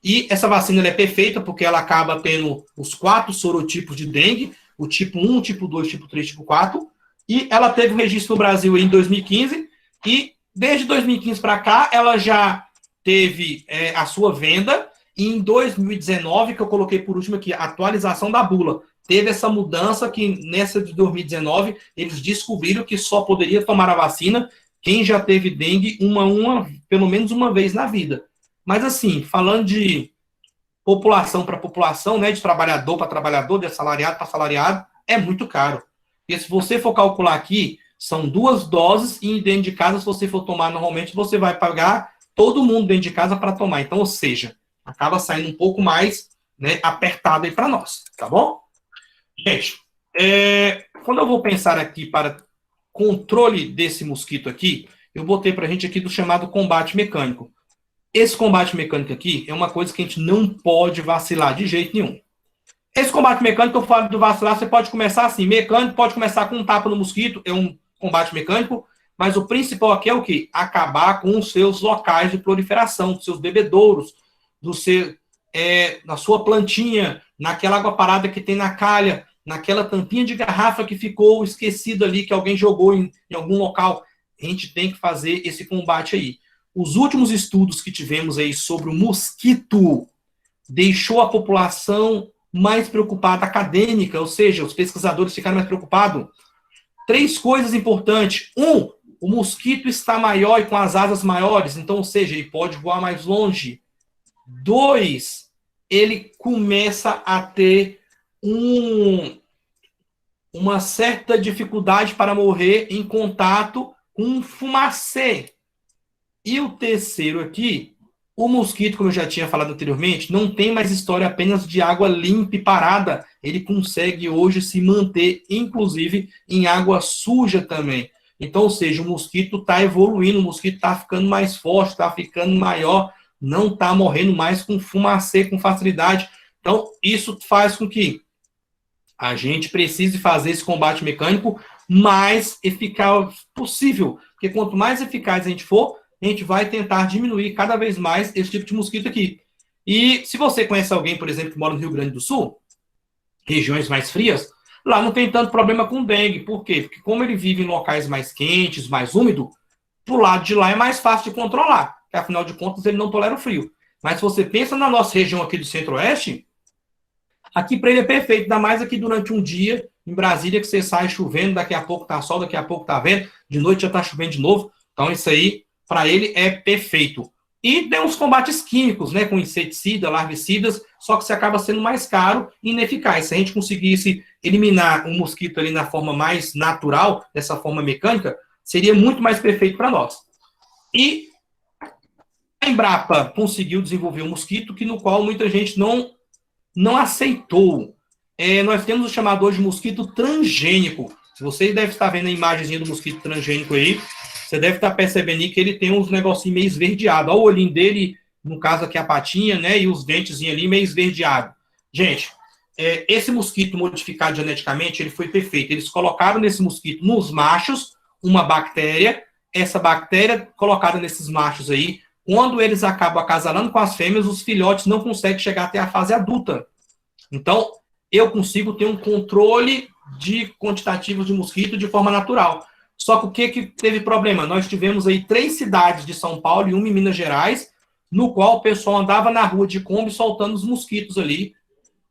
E essa vacina ela é perfeita porque ela acaba tendo os 4 sorotipos de dengue, o tipo 1, tipo 2, tipo 3, tipo 4, e ela teve um registro no Brasil em 2015, e desde 2015 para cá, ela já teve a sua venda, e em 2019, que eu coloquei por último aqui, a atualização da bula, teve essa mudança que nessa de 2019, eles descobriram que só poderia tomar a vacina quem já teve dengue pelo menos uma vez na vida. Mas assim, falando de população para população, né, de trabalhador para trabalhador, de assalariado para assalariado, é muito caro. Porque se você for calcular aqui, são 2 doses e dentro de casa, se você for tomar normalmente, você vai pagar todo mundo dentro de casa para tomar. Então, ou seja, acaba saindo um pouco mais, né, apertado aí para nós, tá bom? Gente, quando eu vou pensar aqui para controle desse mosquito aqui, eu botei para a gente aqui do chamado combate mecânico. Esse combate mecânico aqui é uma coisa que a gente não pode vacilar de jeito nenhum. Esse combate mecânico, eu falo do vacilar, você pode começar assim, mecânico pode começar com um tapa no mosquito, é um combate mecânico, mas o principal aqui é o quê? Acabar com os seus locais de proliferação, dos seus bebedouros, na sua plantinha, naquela água parada que tem na calha, naquela tampinha de garrafa que ficou esquecida ali, que alguém jogou em algum local. A gente tem que fazer esse combate aí. Os últimos estudos que tivemos aí sobre o mosquito deixou a população mais preocupada, acadêmica, ou seja, os pesquisadores ficaram mais preocupados. 3 coisas importantes. 1, o mosquito está maior e com as asas maiores, então, ou seja, ele pode voar mais longe. 2, ele começa a ter uma certa dificuldade para morrer em contato com fumacê. E o terceiro aqui, o mosquito, como eu já tinha falado anteriormente, não tem mais história apenas de água limpa e parada. Ele consegue hoje se manter, inclusive, em água suja também. Então, ou seja, o mosquito está evoluindo, o mosquito está ficando mais forte, está ficando maior, não está morrendo mais com fumacê, com facilidade. Então, isso faz com que a gente precise fazer esse combate mecânico mais eficaz possível. Porque quanto mais eficaz a gente for, a gente vai tentar diminuir cada vez mais esse tipo de mosquito aqui. E se você conhece alguém, por exemplo, que mora no Rio Grande do Sul, regiões mais frias, lá não tem tanto problema com dengue. Por quê? Porque como ele vive em locais mais quentes, mais úmidos, pro lado de lá é mais fácil de controlar. Porque, afinal de contas, ele não tolera o frio. Mas se você pensa na nossa região aqui do Centro-Oeste, aqui para ele é perfeito. Ainda mais aqui durante um dia, em Brasília, que você sai chovendo, daqui a pouco tá sol, daqui a pouco tá vento, de noite já tá chovendo de novo. Então isso aí, para ele, é perfeito. E tem uns combates químicos, né, com inseticida, larvicidas, só que você acaba sendo mais caro e ineficaz. Se a gente conseguisse eliminar um mosquito ali na forma mais natural, dessa forma mecânica, seria muito mais perfeito para nós. E a Embrapa conseguiu desenvolver um mosquito no qual muita gente não aceitou. nós temos o chamador de mosquito transgênico. Se você deve estar vendo a imagenzinha do mosquito transgênico aí, você deve estar percebendo aí que ele tem uns negocinhos meio esverdeados. Olha o olhinho dele, no caso aqui a patinha, né? E os dentezinhos ali meio esverdeados. Gente, esse mosquito modificado geneticamente, ele foi perfeito. Eles colocaram nesse mosquito, nos machos, uma bactéria. Essa bactéria colocada nesses machos aí, quando eles acabam acasalando com as fêmeas, os filhotes não conseguem chegar até a fase adulta. Então, eu consigo ter um controle de quantitativos de mosquito de forma natural. Só que o que teve problema? Nós tivemos aí 3 cidades de São Paulo e uma em Minas Gerais, no qual o pessoal andava na rua de Kombi soltando os mosquitos ali,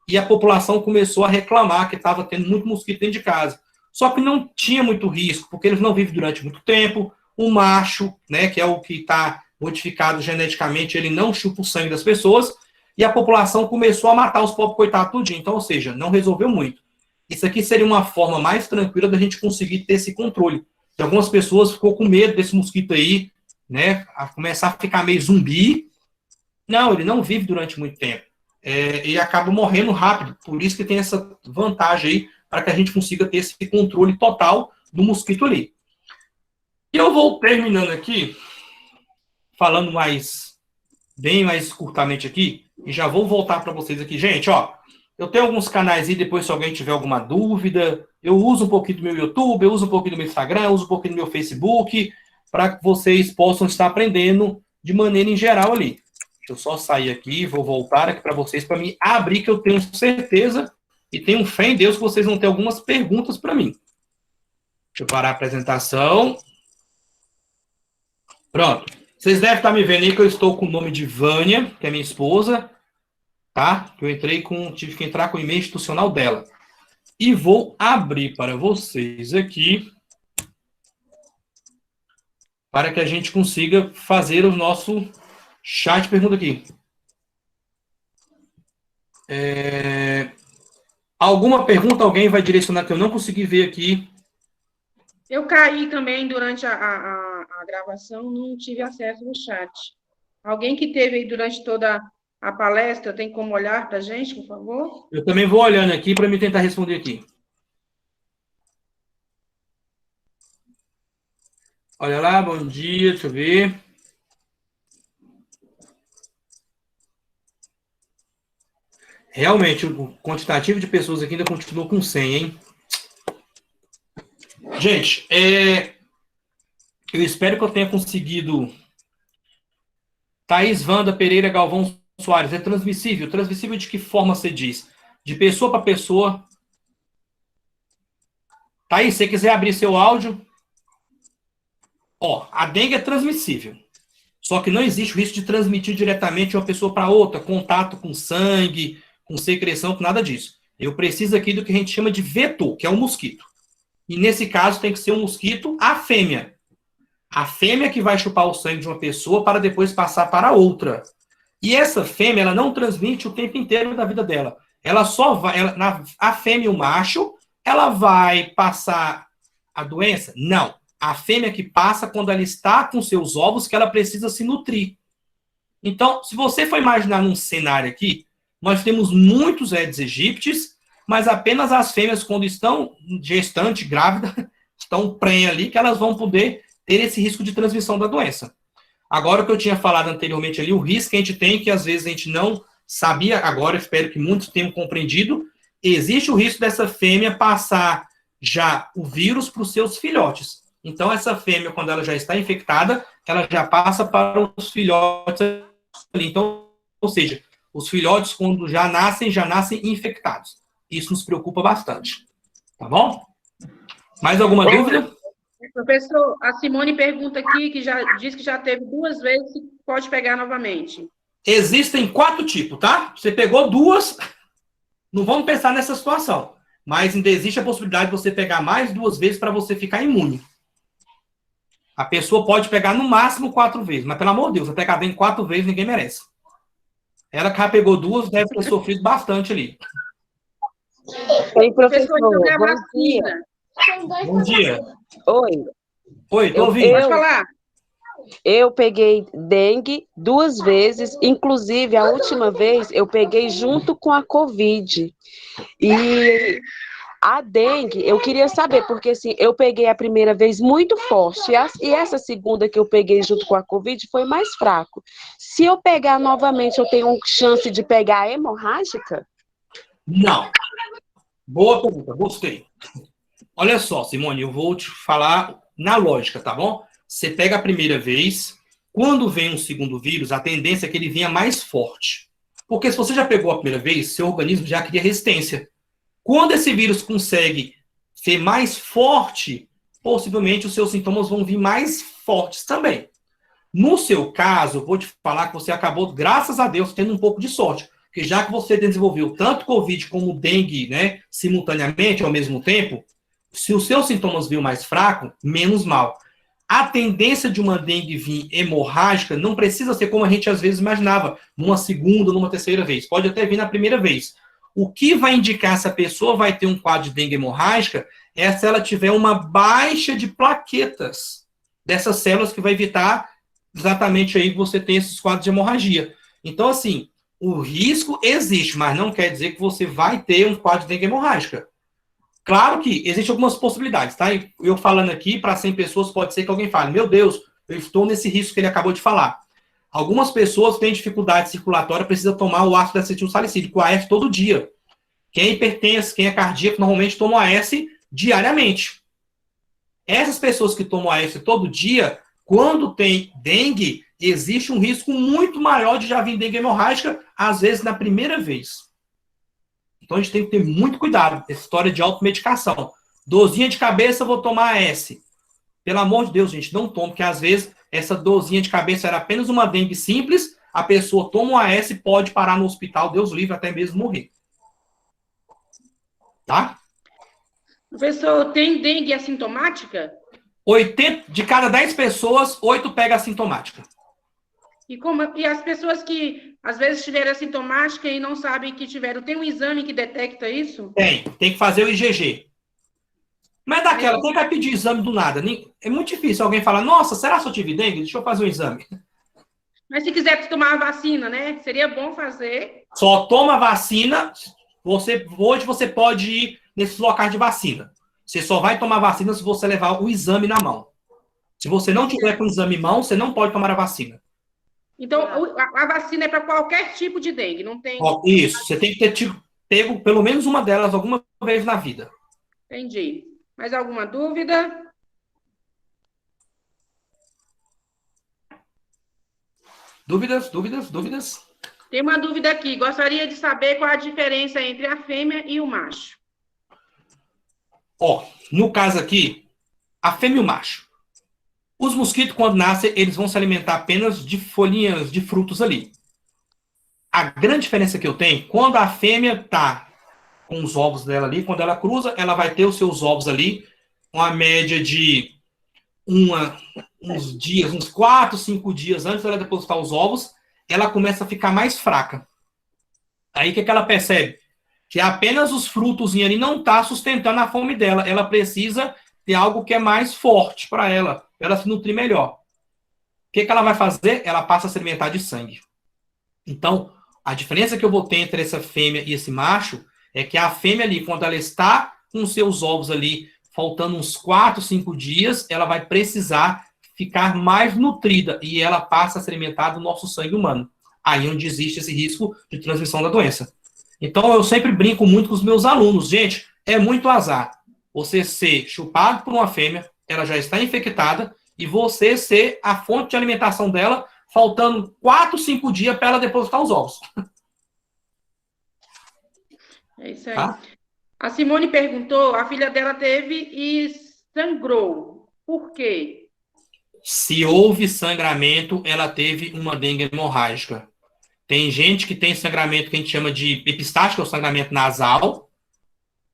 e a população começou a reclamar que estava tendo muito mosquito dentro de casa. Só que não tinha muito risco, porque eles não vivem durante muito tempo. O macho, né, que é o que está modificado geneticamente, ele não chupa o sangue das pessoas, e a população começou a matar os pobres coitados tudinho. Então, ou seja, não resolveu muito. Isso aqui seria uma forma mais tranquila da gente conseguir ter esse controle. E algumas pessoas ficou com medo desse mosquito aí, né, a começar a ficar meio zumbi. Não, ele não vive durante muito tempo. E acaba morrendo rápido. Por isso que tem essa vantagem aí, para que a gente consiga ter esse controle total do mosquito ali. E eu vou terminando aqui, falando bem mais curtamente aqui, e já vou voltar para vocês aqui. Gente, ó, eu tenho alguns canais aí, depois se alguém tiver alguma dúvida, eu uso um pouquinho do meu YouTube, eu uso um pouquinho do meu Instagram, eu uso um pouquinho do meu Facebook, para que vocês possam estar aprendendo de maneira em geral ali. Deixa eu só sair aqui, vou voltar aqui para vocês, para me abrir, que eu tenho certeza e tenho fé em Deus que vocês vão ter algumas perguntas para mim. Deixa eu parar a apresentação. Pronto. Vocês devem estar me vendo aí que eu estou com o nome de Vânia, que é minha esposa, tá? Eu tive que entrar com o e-mail institucional dela. E vou abrir para vocês aqui para que a gente consiga fazer o nosso chat pergunta aqui. Alguma pergunta alguém vai direcionar que eu não consegui ver aqui? Eu caí também durante a gravação, não tive acesso no chat. Alguém que teve aí durante toda a palestra, tem como olhar para a gente, por favor? Eu também vou olhando aqui para me tentar responder aqui. Olha lá, bom dia, deixa eu ver. Realmente, o quantitativo de pessoas aqui ainda continua com 100, hein? Gente, eu espero que eu tenha conseguido. Thaís Wanda Pereira Galvão Soares, é transmissível? Transmissível de que forma você diz? De pessoa para pessoa? Thaís, se você quiser abrir seu áudio. Ó, a dengue é transmissível. Só que não existe o risco de transmitir diretamente de uma pessoa para outra, contato com sangue, com secreção, com nada disso. Eu preciso aqui do que a gente chama de vetor, que é um mosquito. E nesse caso tem que ser um mosquito, a fêmea. A fêmea que vai chupar o sangue de uma pessoa para depois passar para outra. E essa fêmea, ela não transmite o tempo inteiro da vida dela. Ela só vai, a fêmea e o macho, ela vai passar a doença? Não. A fêmea que passa quando ela está com seus ovos, que ela precisa se nutrir. Então, se você for imaginar num cenário aqui, nós temos muitos Aedes aegyptis, mas apenas as fêmeas, quando estão gestante, grávida, estão prenha ali, que elas vão poder ter esse risco de transmissão da doença. Agora, o que eu tinha falado anteriormente ali, o risco que a gente tem, que às vezes a gente não sabia, agora espero que muitos tenham compreendido, existe o risco dessa fêmea passar já o vírus para os seus filhotes. Então, essa fêmea, quando ela já está infectada, ela já passa para os filhotes ali. Então, ou seja, os filhotes, quando já nascem infectados. Isso nos preocupa bastante. Tá bom? Mais alguma dúvida? Professor, a Simone pergunta aqui, que já diz que já teve 2 vezes, se pode pegar novamente. Existem 4 tipos, tá? Você pegou 2, não vamos pensar nessa situação. Mas ainda existe a possibilidade de você pegar mais 2 vezes para você ficar imune. A pessoa pode pegar no máximo 4 vezes, mas pelo amor de Deus, você pegar bem 4 vezes, ninguém merece. Ela que já pegou 2, deve ter sofrido bastante ali. Oi, professor, sobre a bom vacina. Bom dia. Oi. Oi, tô ouvindo. Pode falar. Eu peguei dengue 2 vezes, inclusive a última vez eu peguei junto com a Covid. E a dengue, eu queria saber, porque assim, eu peguei a primeira vez muito forte, e essa segunda que eu peguei junto com a Covid foi mais fraco. Se eu pegar novamente, eu tenho chance de pegar a hemorrágica? Não. Boa pergunta, gostei. Olha só, Simone, eu vou te falar na lógica, tá bom? Você pega a primeira vez, quando vem um segundo vírus, a tendência é que ele venha mais forte. Porque se você já pegou a primeira vez, seu organismo já cria resistência. Quando esse vírus consegue ser mais forte, possivelmente os seus sintomas vão vir mais fortes também. No seu caso, eu vou te falar que você acabou, graças a Deus, tendo um pouco de sorte. Porque já que você desenvolveu tanto Covid como dengue, né, simultaneamente, ao mesmo tempo, se os seus sintomas viram mais fraco, menos mal. A tendência de uma dengue vir hemorrágica não precisa ser como a gente às vezes imaginava, numa segunda, numa terceira vez. Pode até vir na primeira vez. O que vai indicar se a pessoa vai ter um quadro de dengue hemorrágica é se ela tiver uma baixa de plaquetas dessas células que vai evitar exatamente aí você ter esses quadros de hemorragia. Então, assim, o risco existe, mas não quer dizer que você vai ter um quadro de dengue hemorrágica. Claro que existem algumas possibilidades, tá? Eu falando aqui, para 100 pessoas, pode ser que alguém fale, meu Deus, eu estou nesse risco que ele acabou de falar. Algumas pessoas têm dificuldade circulatória, precisa tomar o ácido acetil salicílico, o AS, todo dia. Quem é hipertenso, quem é cardíaco, normalmente toma o AS diariamente. Essas pessoas que tomam AS todo dia, quando tem dengue, existe um risco muito maior de já vir dengue hemorrágica, às vezes na primeira vez. Então a gente tem que ter muito cuidado. Essa história de automedicação. Dorzinha de cabeça, vou tomar AS. Pelo amor de Deus, gente, não tome, porque às vezes essa dorzinha de cabeça era apenas uma dengue simples, a pessoa toma um AS e pode parar no hospital, Deus livre, até mesmo morrer. Tá? Professor, tem dengue assintomática? 80, de cada 10 pessoas, 8 pega assintomática. E as pessoas que às vezes tiveram assintomática e não sabem que tiveram, tem um exame que detecta isso? Tem que fazer o IgG. Mas daquela, quem vai pedir exame do nada? É muito difícil alguém falar, nossa, será que eu tive dengue? Deixa eu fazer um exame. Mas se quiser tomar a vacina, né? Seria bom fazer. Só toma vacina, hoje você pode ir nesses locais de vacina. Você só vai tomar vacina se você levar o exame na mão. Se você não tiver com o exame em mão, você não pode tomar a vacina. Então, a vacina é para qualquer tipo de dengue, não tem... Isso, você tem que ter pego pelo menos uma delas alguma vez na vida. Entendi. Mais alguma dúvida? Dúvidas? Tem uma dúvida aqui. Gostaria de saber qual a diferença entre a fêmea e o macho. No caso aqui, a fêmea e o macho. Os mosquitos, quando nascem, eles vão se alimentar apenas de folhinhas de frutos ali. A grande diferença que eu tenho, quando a fêmea está com os ovos dela ali, quando ela cruza, ela vai ter os seus ovos ali, uma média de uns dias, uns 4, 5 dias antes dela depositar os ovos, ela começa a ficar mais fraca. Aí o que ela percebe? Que apenas os frutos ali não está sustentando a fome dela. Ela precisa ter algo que é mais forte para ela se nutrir melhor. O que ela vai fazer? Ela passa a se alimentar de sangue. Então, a diferença que eu vou ter entre essa fêmea e esse macho é que a fêmea ali, quando ela está com seus ovos ali, faltando uns 4, 5 dias, ela vai precisar ficar mais nutrida e ela passa a se alimentar do nosso sangue humano. Aí onde existe esse risco de transmissão da doença. Então, eu sempre brinco muito com os meus alunos. Gente, é muito azar você ser chupado por uma fêmea, ela já está infectada, e você ser a fonte de alimentação dela, faltando 4, 5 dias para ela depositar os ovos. É isso aí. Tá? A Simone perguntou, a filha dela teve e sangrou. Por quê? Se houve sangramento, ela teve uma dengue hemorrágica. Tem gente que tem sangramento que a gente chama de epistático, que é o sangramento nasal.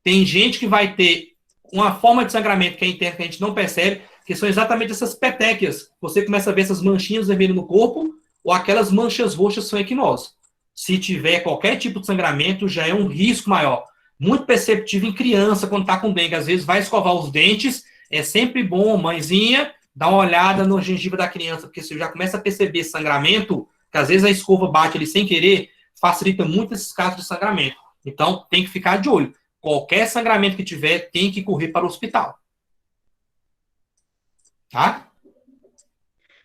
Tem gente que vai ter uma forma de sangramento que é interna, que a gente não percebe, que são exatamente essas petequias. Você começa a ver essas manchinhas vermelhas no corpo, ou aquelas manchas roxas são equinose. Se tiver qualquer tipo de sangramento, já é um risco maior. Muito perceptível em criança, quando está com dengue. Às vezes vai escovar os dentes, é sempre bom, mãezinha, dá uma olhada no gengiva da criança, porque você já começa a perceber sangramento, que às vezes a escova bate ali sem querer, facilita muito esses casos de sangramento. Então, tem que ficar de olho. Qualquer sangramento que tiver, tem que correr para o hospital. Tá?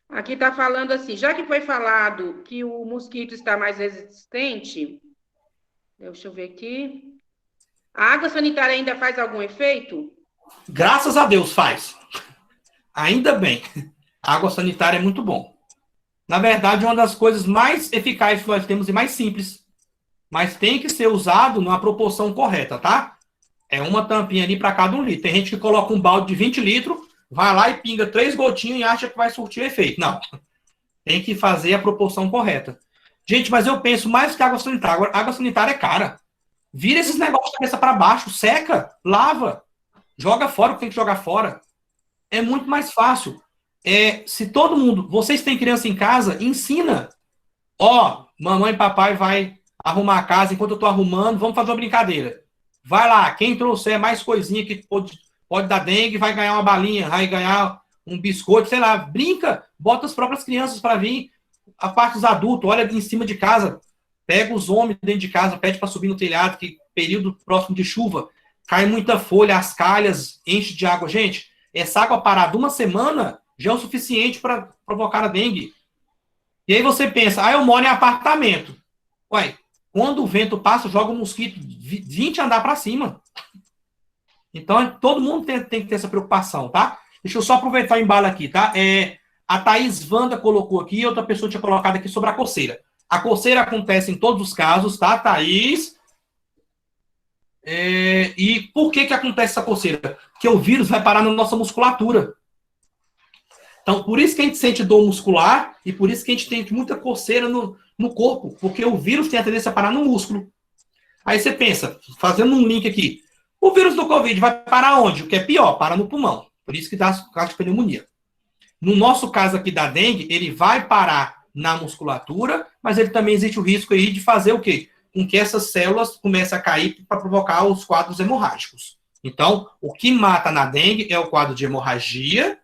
Aqui está falando assim, já que foi falado que o mosquito está mais resistente, deixa eu ver aqui. A água sanitária ainda faz algum efeito? Graças a Deus faz. Ainda bem. A água sanitária é muito bom. Na verdade, é uma das coisas mais eficazes que nós temos e mais simples. Mas tem que ser usado numa proporção correta, tá? É uma tampinha ali para cada 1 litro. Tem gente que coloca um balde de 20 litros, vai lá e pinga 3 gotinhas e acha que vai surtir efeito. Não. Tem que fazer a proporção correta. Gente, mas eu penso mais que água sanitária. Agora, água sanitária é cara. Vira esses negócios de cabeça para baixo, seca, lava, joga fora o que tem que jogar fora. É muito mais fácil. Se todo mundo... Vocês têm criança em casa, ensina. Ó, mamãe e papai vai arrumar a casa, enquanto eu tô arrumando, vamos fazer uma brincadeira. Vai lá, quem trouxer mais coisinha que pode dar dengue, vai ganhar uma balinha, vai ganhar um biscoito, sei lá, brinca, bota as próprias crianças para vir, a parte dos adultos, olha em cima de casa, pega os homens dentro de casa, pede para subir no telhado, que período próximo de chuva, cai muita folha, as calhas, enche de água. Gente, essa água parada 1 semana já é o suficiente para provocar a dengue. E aí você pensa, eu moro em apartamento. Ué, quando o vento passa, joga um mosquito 20 andar para cima. Então, todo mundo tem que ter essa preocupação, tá? Deixa eu só aproveitar o embalo aqui, tá? A Thaís Wanda colocou aqui, e outra pessoa tinha colocado aqui sobre a coceira. A coceira acontece em todos os casos, tá, Thaís? E por que acontece essa coceira? Porque o vírus vai parar na nossa musculatura. Então, por isso que a gente sente dor muscular e por isso que a gente tem muita coceira no corpo, porque o vírus tem a tendência a parar no músculo. Aí você pensa, fazendo um link aqui, o vírus do Covid vai parar onde? O que é pior, para no pulmão. Por isso que dá caso de pneumonia. No nosso caso aqui da dengue, ele vai parar na musculatura, mas ele também existe o risco aí de fazer o quê? Com que essas células comecem a cair para provocar os quadros hemorrágicos. Então, o que mata na dengue é o quadro de hemorragia.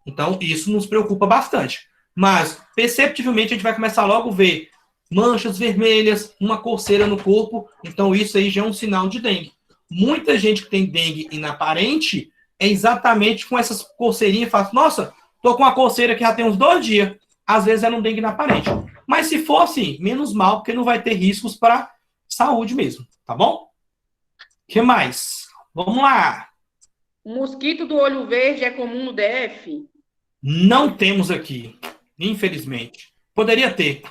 Então, isso nos preocupa bastante. Mas, perceptivelmente, a gente vai começar logo a ver manchas vermelhas, uma coceira no corpo. Então, isso aí já é um sinal de dengue. Muita gente que tem dengue inaparente é exatamente com essas coceirinhas. Fala, nossa, tô com uma coceira que já tem uns 2 dias. Às vezes é um dengue inaparente. Mas se for assim, menos mal, porque não vai ter riscos para saúde mesmo. Tá bom? O que mais? Vamos lá. O mosquito do olho verde é comum no DF? Não temos aqui, infelizmente. Poderia ter.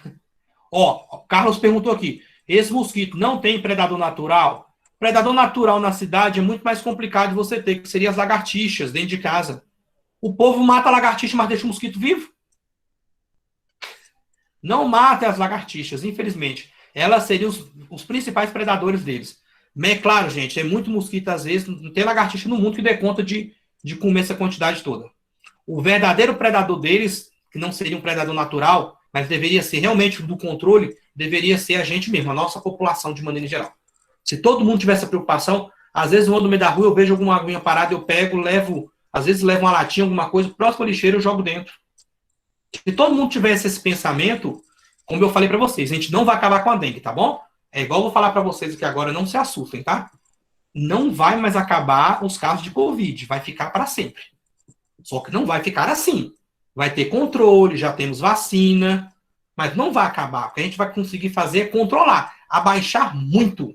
Ó, Carlos perguntou aqui, esse mosquito não tem predador natural? Predador natural na cidade é muito mais complicado de você ter, que seria as lagartixas dentro de casa. O povo mata a lagartixa, mas deixa o mosquito vivo. Não mata as lagartixas, infelizmente. Elas seriam os principais predadores deles. Mas é claro, gente, é muito mosquito, às vezes, não tem lagartixa no mundo que dê conta de comer essa quantidade toda. O verdadeiro predador deles, que não seria um predador natural, mas deveria ser realmente do controle, deveria ser a gente mesmo, a nossa população de maneira geral. Se todo mundo tivesse essa preocupação, às vezes eu vou no meio da rua, eu vejo alguma aguinha parada, eu pego, às vezes levo uma latinha, alguma coisa, próximo ao lixeiro, eu jogo dentro. Se todo mundo tivesse esse pensamento, como eu falei para vocês, a gente não vai acabar com a dengue, tá bom? É igual eu vou falar para vocês aqui agora, não se assustem, tá? Não vai mais acabar os casos de Covid, vai ficar para sempre. Só que não vai ficar assim. Vai ter controle, já temos vacina, mas não vai acabar. O que a gente vai conseguir fazer é controlar, abaixar muito.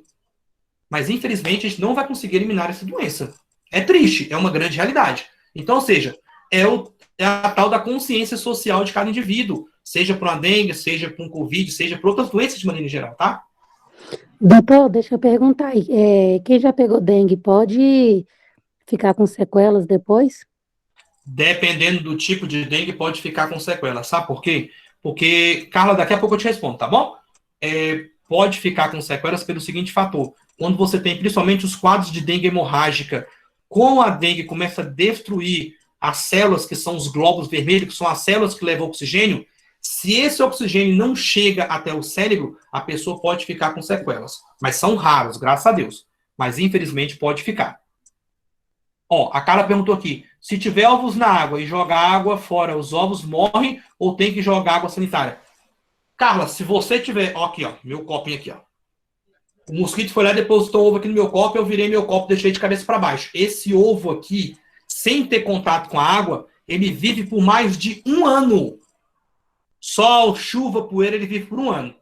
Mas, infelizmente, a gente não vai conseguir eliminar essa doença. É triste, é uma grande realidade. Então, ou seja, é a tal da consciência social de cada indivíduo, seja para uma dengue, seja para um Covid, seja para outras doenças de maneira geral, tá? Doutor, deixa eu perguntar aí. Quem já pegou dengue pode ficar com sequelas depois? Dependendo do tipo de dengue, pode ficar com sequelas. Sabe por quê? Porque, Carla, daqui a pouco eu te respondo, tá bom? Pode ficar com sequelas pelo seguinte fator. Quando você tem principalmente os quadros de dengue hemorrágica, com a dengue começa a destruir as células que são os glóbulos vermelhos, que são as células que levam oxigênio, se esse oxigênio não chega até o cérebro, a pessoa pode ficar com sequelas. Mas são raros, graças a Deus. Mas, infelizmente, pode ficar. Ó, a Carla perguntou aqui, se tiver ovos na água e jogar água fora, os ovos morrem ou tem que jogar água sanitária? Carla, se você tiver... Ó, aqui, ó, meu copinho aqui, ó. O mosquito foi lá e depositou o ovo aqui no meu copo, eu virei meu copo e deixei de cabeça para baixo. Esse ovo aqui, sem ter contato com a água, ele vive por mais de 1 ano. Sol, chuva, poeira, ele vive por 1 ano.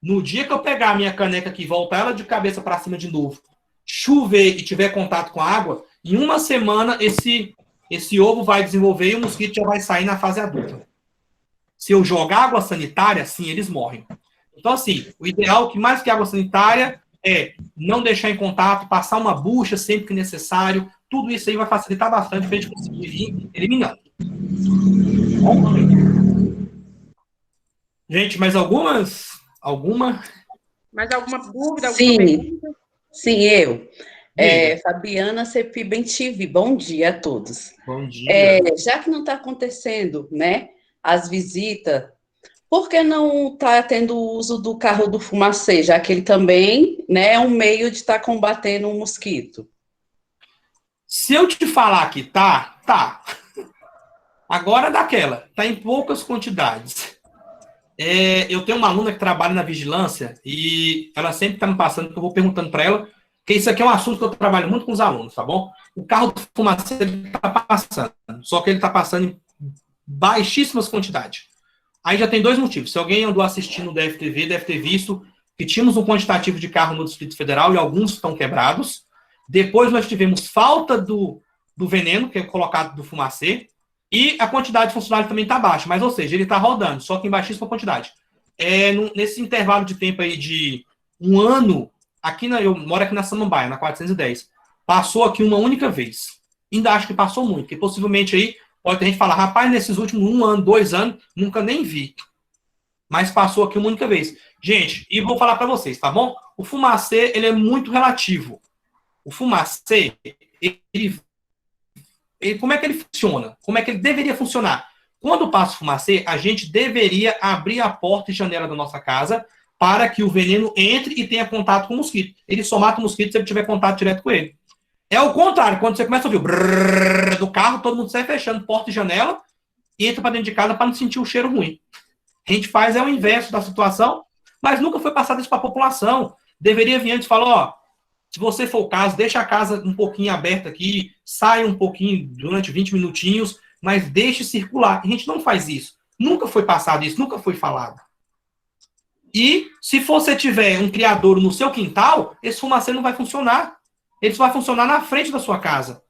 No dia que eu pegar a minha caneca aqui e voltar ela de cabeça para cima de novo, chover e tiver contato com a água, em 1 semana esse ovo vai desenvolver e o mosquito já vai sair na fase adulta. Se eu jogar água sanitária, sim, eles morrem. Então, assim, o ideal, que mais que água sanitária, é não deixar em contato, passar uma bucha sempre que necessário. Tudo isso aí vai facilitar bastante para a gente conseguir ir eliminando. Gente, mais alguma? Mais alguma dúvida? Alguma Sim, pergunta? sim, eu. Diga. Fabiana Cepi Bentivi, bom dia a todos. Bom dia. Já que não está acontecendo, né, as visitas, por que não está tendo o uso do carro do fumacê, já que ele também, né, é um meio de estar combatendo um mosquito? Se eu te falar que tá. Agora é daquela, tá em poucas quantidades. Eu tenho uma aluna que trabalha na vigilância e ela sempre está me passando, que eu vou perguntando para ela, que isso aqui é um assunto que eu trabalho muito com os alunos, tá bom? O carro do fumacê está passando, só que ele está passando em baixíssimas quantidades. Aí já tem 2 motivos. Se alguém andou assistindo o DFTV, deve ter visto que tínhamos um quantitativo de carro no Distrito Federal e alguns estão quebrados. Depois nós tivemos falta do veneno, que é colocado do fumacê, e a quantidade de funcionários também está baixa. Mas, ou seja, ele está rodando, só que em baixíssima quantidade. Nesse intervalo de tempo aí de 1 ano, eu moro aqui na Samambaia, na 410, passou aqui uma única vez. Ainda acho que passou muito, porque possivelmente aí pode ter gente falar, rapaz, nesses últimos 1 ano, 2 anos, nunca nem vi. Mas passou aqui uma única vez. Gente, e vou falar para vocês, tá bom? O fumacê, ele é muito relativo. O fumacê, como é que ele funciona? Como é que ele deveria funcionar? Quando passa o fumacê, a gente deveria abrir a porta e janela da nossa casa para que o veneno entre e tenha contato com o mosquito. Ele só mata o mosquito se ele tiver contato direto com ele. É o contrário, quando você começa a ouvir o brrr do carro, todo mundo sai fechando porta e janela e entra para dentro de casa para não sentir o cheiro ruim. A gente faz o inverso da situação, mas nunca foi passado isso para a população. Deveria vir antes e falar, ó, se você for o caso, deixa a casa um pouquinho aberta aqui, sai um pouquinho durante 20 minutinhos, mas deixe circular. A gente não faz isso. Nunca foi passado isso, nunca foi falado. E se você tiver um criadouro no seu quintal, esse fumacê não vai funcionar. Ele só vai funcionar na frente da sua casa.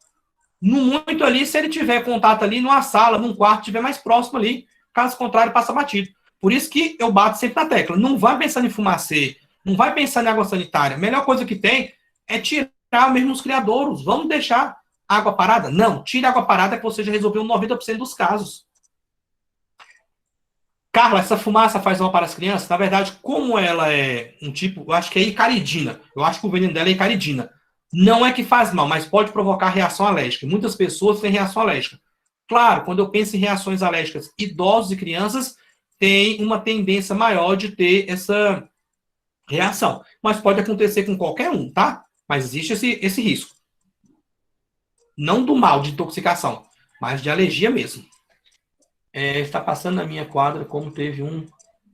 No muito ali, se ele tiver contato ali numa sala, num quarto, estiver mais próximo ali. Caso contrário, passa batido. Por isso que eu bato sempre na tecla. Não vai pensando em fumacê, não vai pensando em água sanitária. A melhor coisa que tem é tirar mesmo os criadouros. Vamos deixar água parada? Não, tire a água parada que você já resolveu 90% dos casos. Carla, essa fumaça faz mal para as crianças? Na verdade, como ela é um tipo, eu acho que é icaridina. Eu acho que o veneno dela é icaridina. Não é que faz mal, mas pode provocar reação alérgica. Muitas pessoas têm reação alérgica. Claro, quando eu penso em reações alérgicas, idosos e crianças têm uma tendência maior de ter essa reação. Mas pode acontecer com qualquer um, tá? Mas existe esse risco. Não do mal de intoxicação, mas de alergia mesmo. Está passando na minha quadra como teve um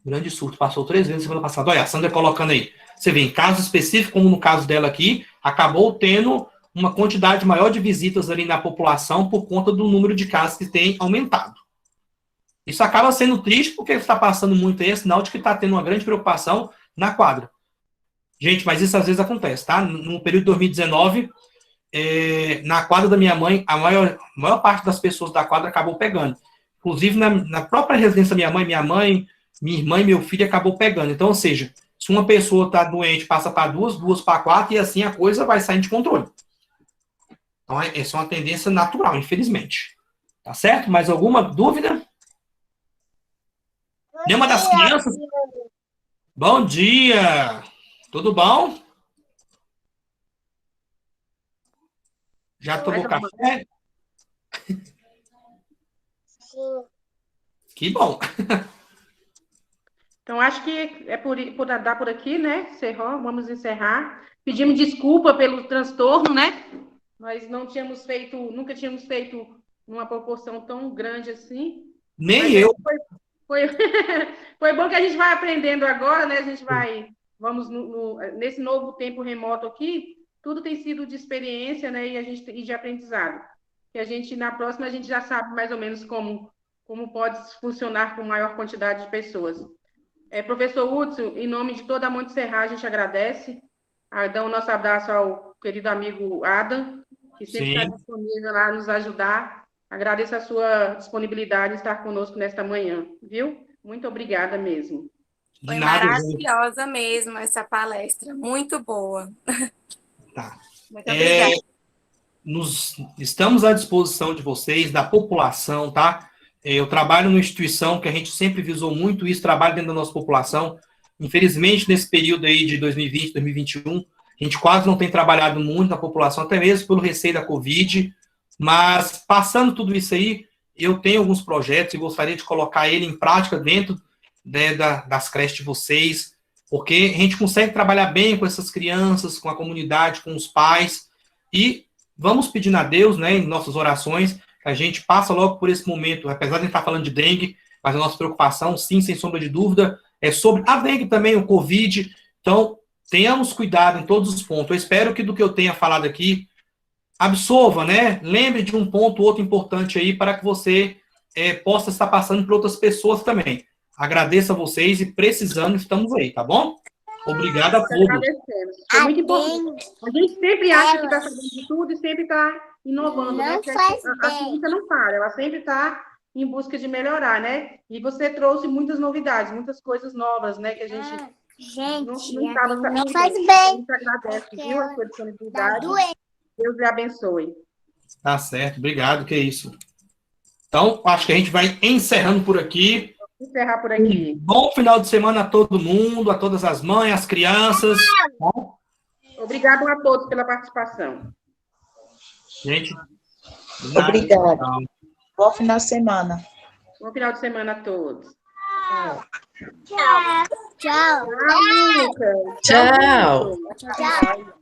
grande surto. Passou 3 vezes semana passada. Olha, a Sandra colocando aí. Você vê, em casos específicos, como no caso dela aqui, acabou tendo uma quantidade maior de visitas ali na população por conta do número de casos que tem aumentado. Isso acaba sendo triste porque está passando muito aí, é sinal de que está tendo uma grande preocupação na quadra. Gente, mas isso às vezes acontece, tá? No período de 2019, na quadra da minha mãe, a maior parte das pessoas da quadra acabou pegando. Inclusive, na própria residência da minha mãe, minha irmã e meu filho acabou pegando. Então, ou seja, se uma pessoa está doente, passa para 2 para 4, e assim a coisa vai saindo de controle. Então, essa é uma tendência natural, infelizmente. Tá certo? Mais alguma dúvida? Nenhuma das crianças? Bom dia! Tudo bom? Já tomou café? Sim. Que bom. Então, acho que é por dar por aqui, né? Encerrou, vamos encerrar. Pedimos desculpa pelo transtorno, né? Nós não tínhamos feito, nunca tínhamos feito numa proporção tão grande assim. Nem Mas eu. Foi, foi bom que a gente vai aprendendo agora, né? A gente vamos nesse novo tempo remoto aqui, tudo tem sido de experiência, né? E de aprendizado. Que a gente, na próxima, a gente já sabe mais ou menos como pode funcionar com maior quantidade de pessoas. Professor Hudson, em nome de toda a Monte Serra, a gente agradece. Dá o nosso abraço ao querido amigo Adam, que sempre está disponível lá a nos ajudar. Agradeço a sua disponibilidade em estar conosco nesta manhã, viu? Muito obrigada mesmo. De Foi nada, gente. maravilhosa mesmo essa palestra, muito boa. Tá. Muito obrigada. Estamos à disposição de vocês, da população, tá? Eu trabalho numa instituição que a gente sempre visou muito isso, trabalho dentro da nossa população. Infelizmente, nesse período aí de 2020, 2021, a gente quase não tem trabalhado muito na população, até mesmo pelo receio da Covid. Mas, passando tudo isso aí, eu tenho alguns projetos e gostaria de colocar ele em prática dentro, né, das creches de vocês, porque a gente consegue trabalhar bem com essas crianças, com a comunidade, com os pais, e vamos pedindo a Deus, né, em nossas orações, que a gente passa logo por esse momento, apesar de a gente estar falando de dengue, mas a nossa preocupação, sim, sem sombra de dúvida, é sobre a dengue também, o Covid. Então, tenhamos cuidado em todos os pontos. Eu espero que do que eu tenha falado aqui, absorva, né? Lembre de um ponto ou outro importante aí para que você possa estar passando para outras pessoas também. Agradeço a vocês e precisando, estamos aí, tá bom? Obrigado a todos. Agradecemos. É muito importante. A gente sempre acha que está sabendo de tudo e sempre está inovando, né? Porque a ciência não para, ela sempre está em busca de melhorar, né? E você trouxe muitas novidades, muitas coisas novas, né? Que a gente não estava sabendo. Não faz bem. A gente agradece, viu? A sua disponibilidade. Deus lhe abençoe. Tá certo, obrigado, que é isso. Então, acho que a gente vai encerrando por aqui. Vou encerrar por aqui. Bom final de semana a todo mundo, a todas as mães, as crianças. Obrigado a todos pela participação. Gente, Obrigada. Bom final de semana. Bom final de semana a todos. Tchau. Tchau, Lucas. Tchau. Tchau.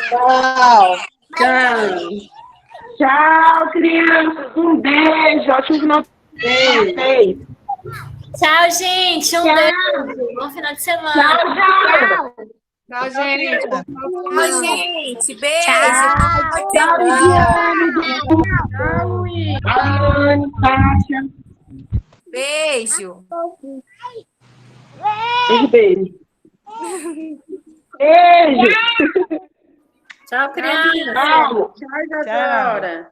Tchau. Tchau. Tchau, crianças. Um beijo. Ótimo final de semana. Tchau, gente. Um beijo. Bom final de semana. Tchau, Tchau, gente. Oi, gente. Beijo. Tchau, Lidiane, Kátia. Beijo. Beijo. Beijo. Tchau, criança. Tchau. Tchau, Isadora.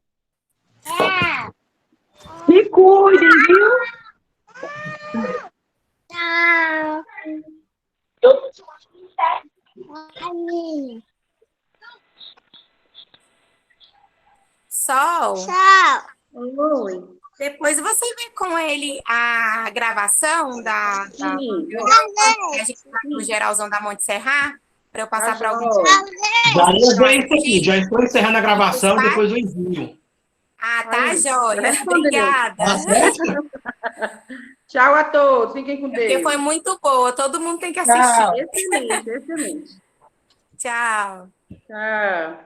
Se cuidem, viu? Tchau. Sol, Tchau. Oi. depois você vê com ele a gravação da Sim. a gente tá no geralzão da Monte Serra, para eu passar para alguém. já levei isso aqui, já estou encerrando a gravação e depois eu envio. Ah, tá, Oi. joia. Respondeu. Obrigada. Tá certo? Tchau a todos. Fiquem com Porque Deus. foi muito boa. Todo mundo tem que assistir. Excelente, excelente. Tchau. Tchau.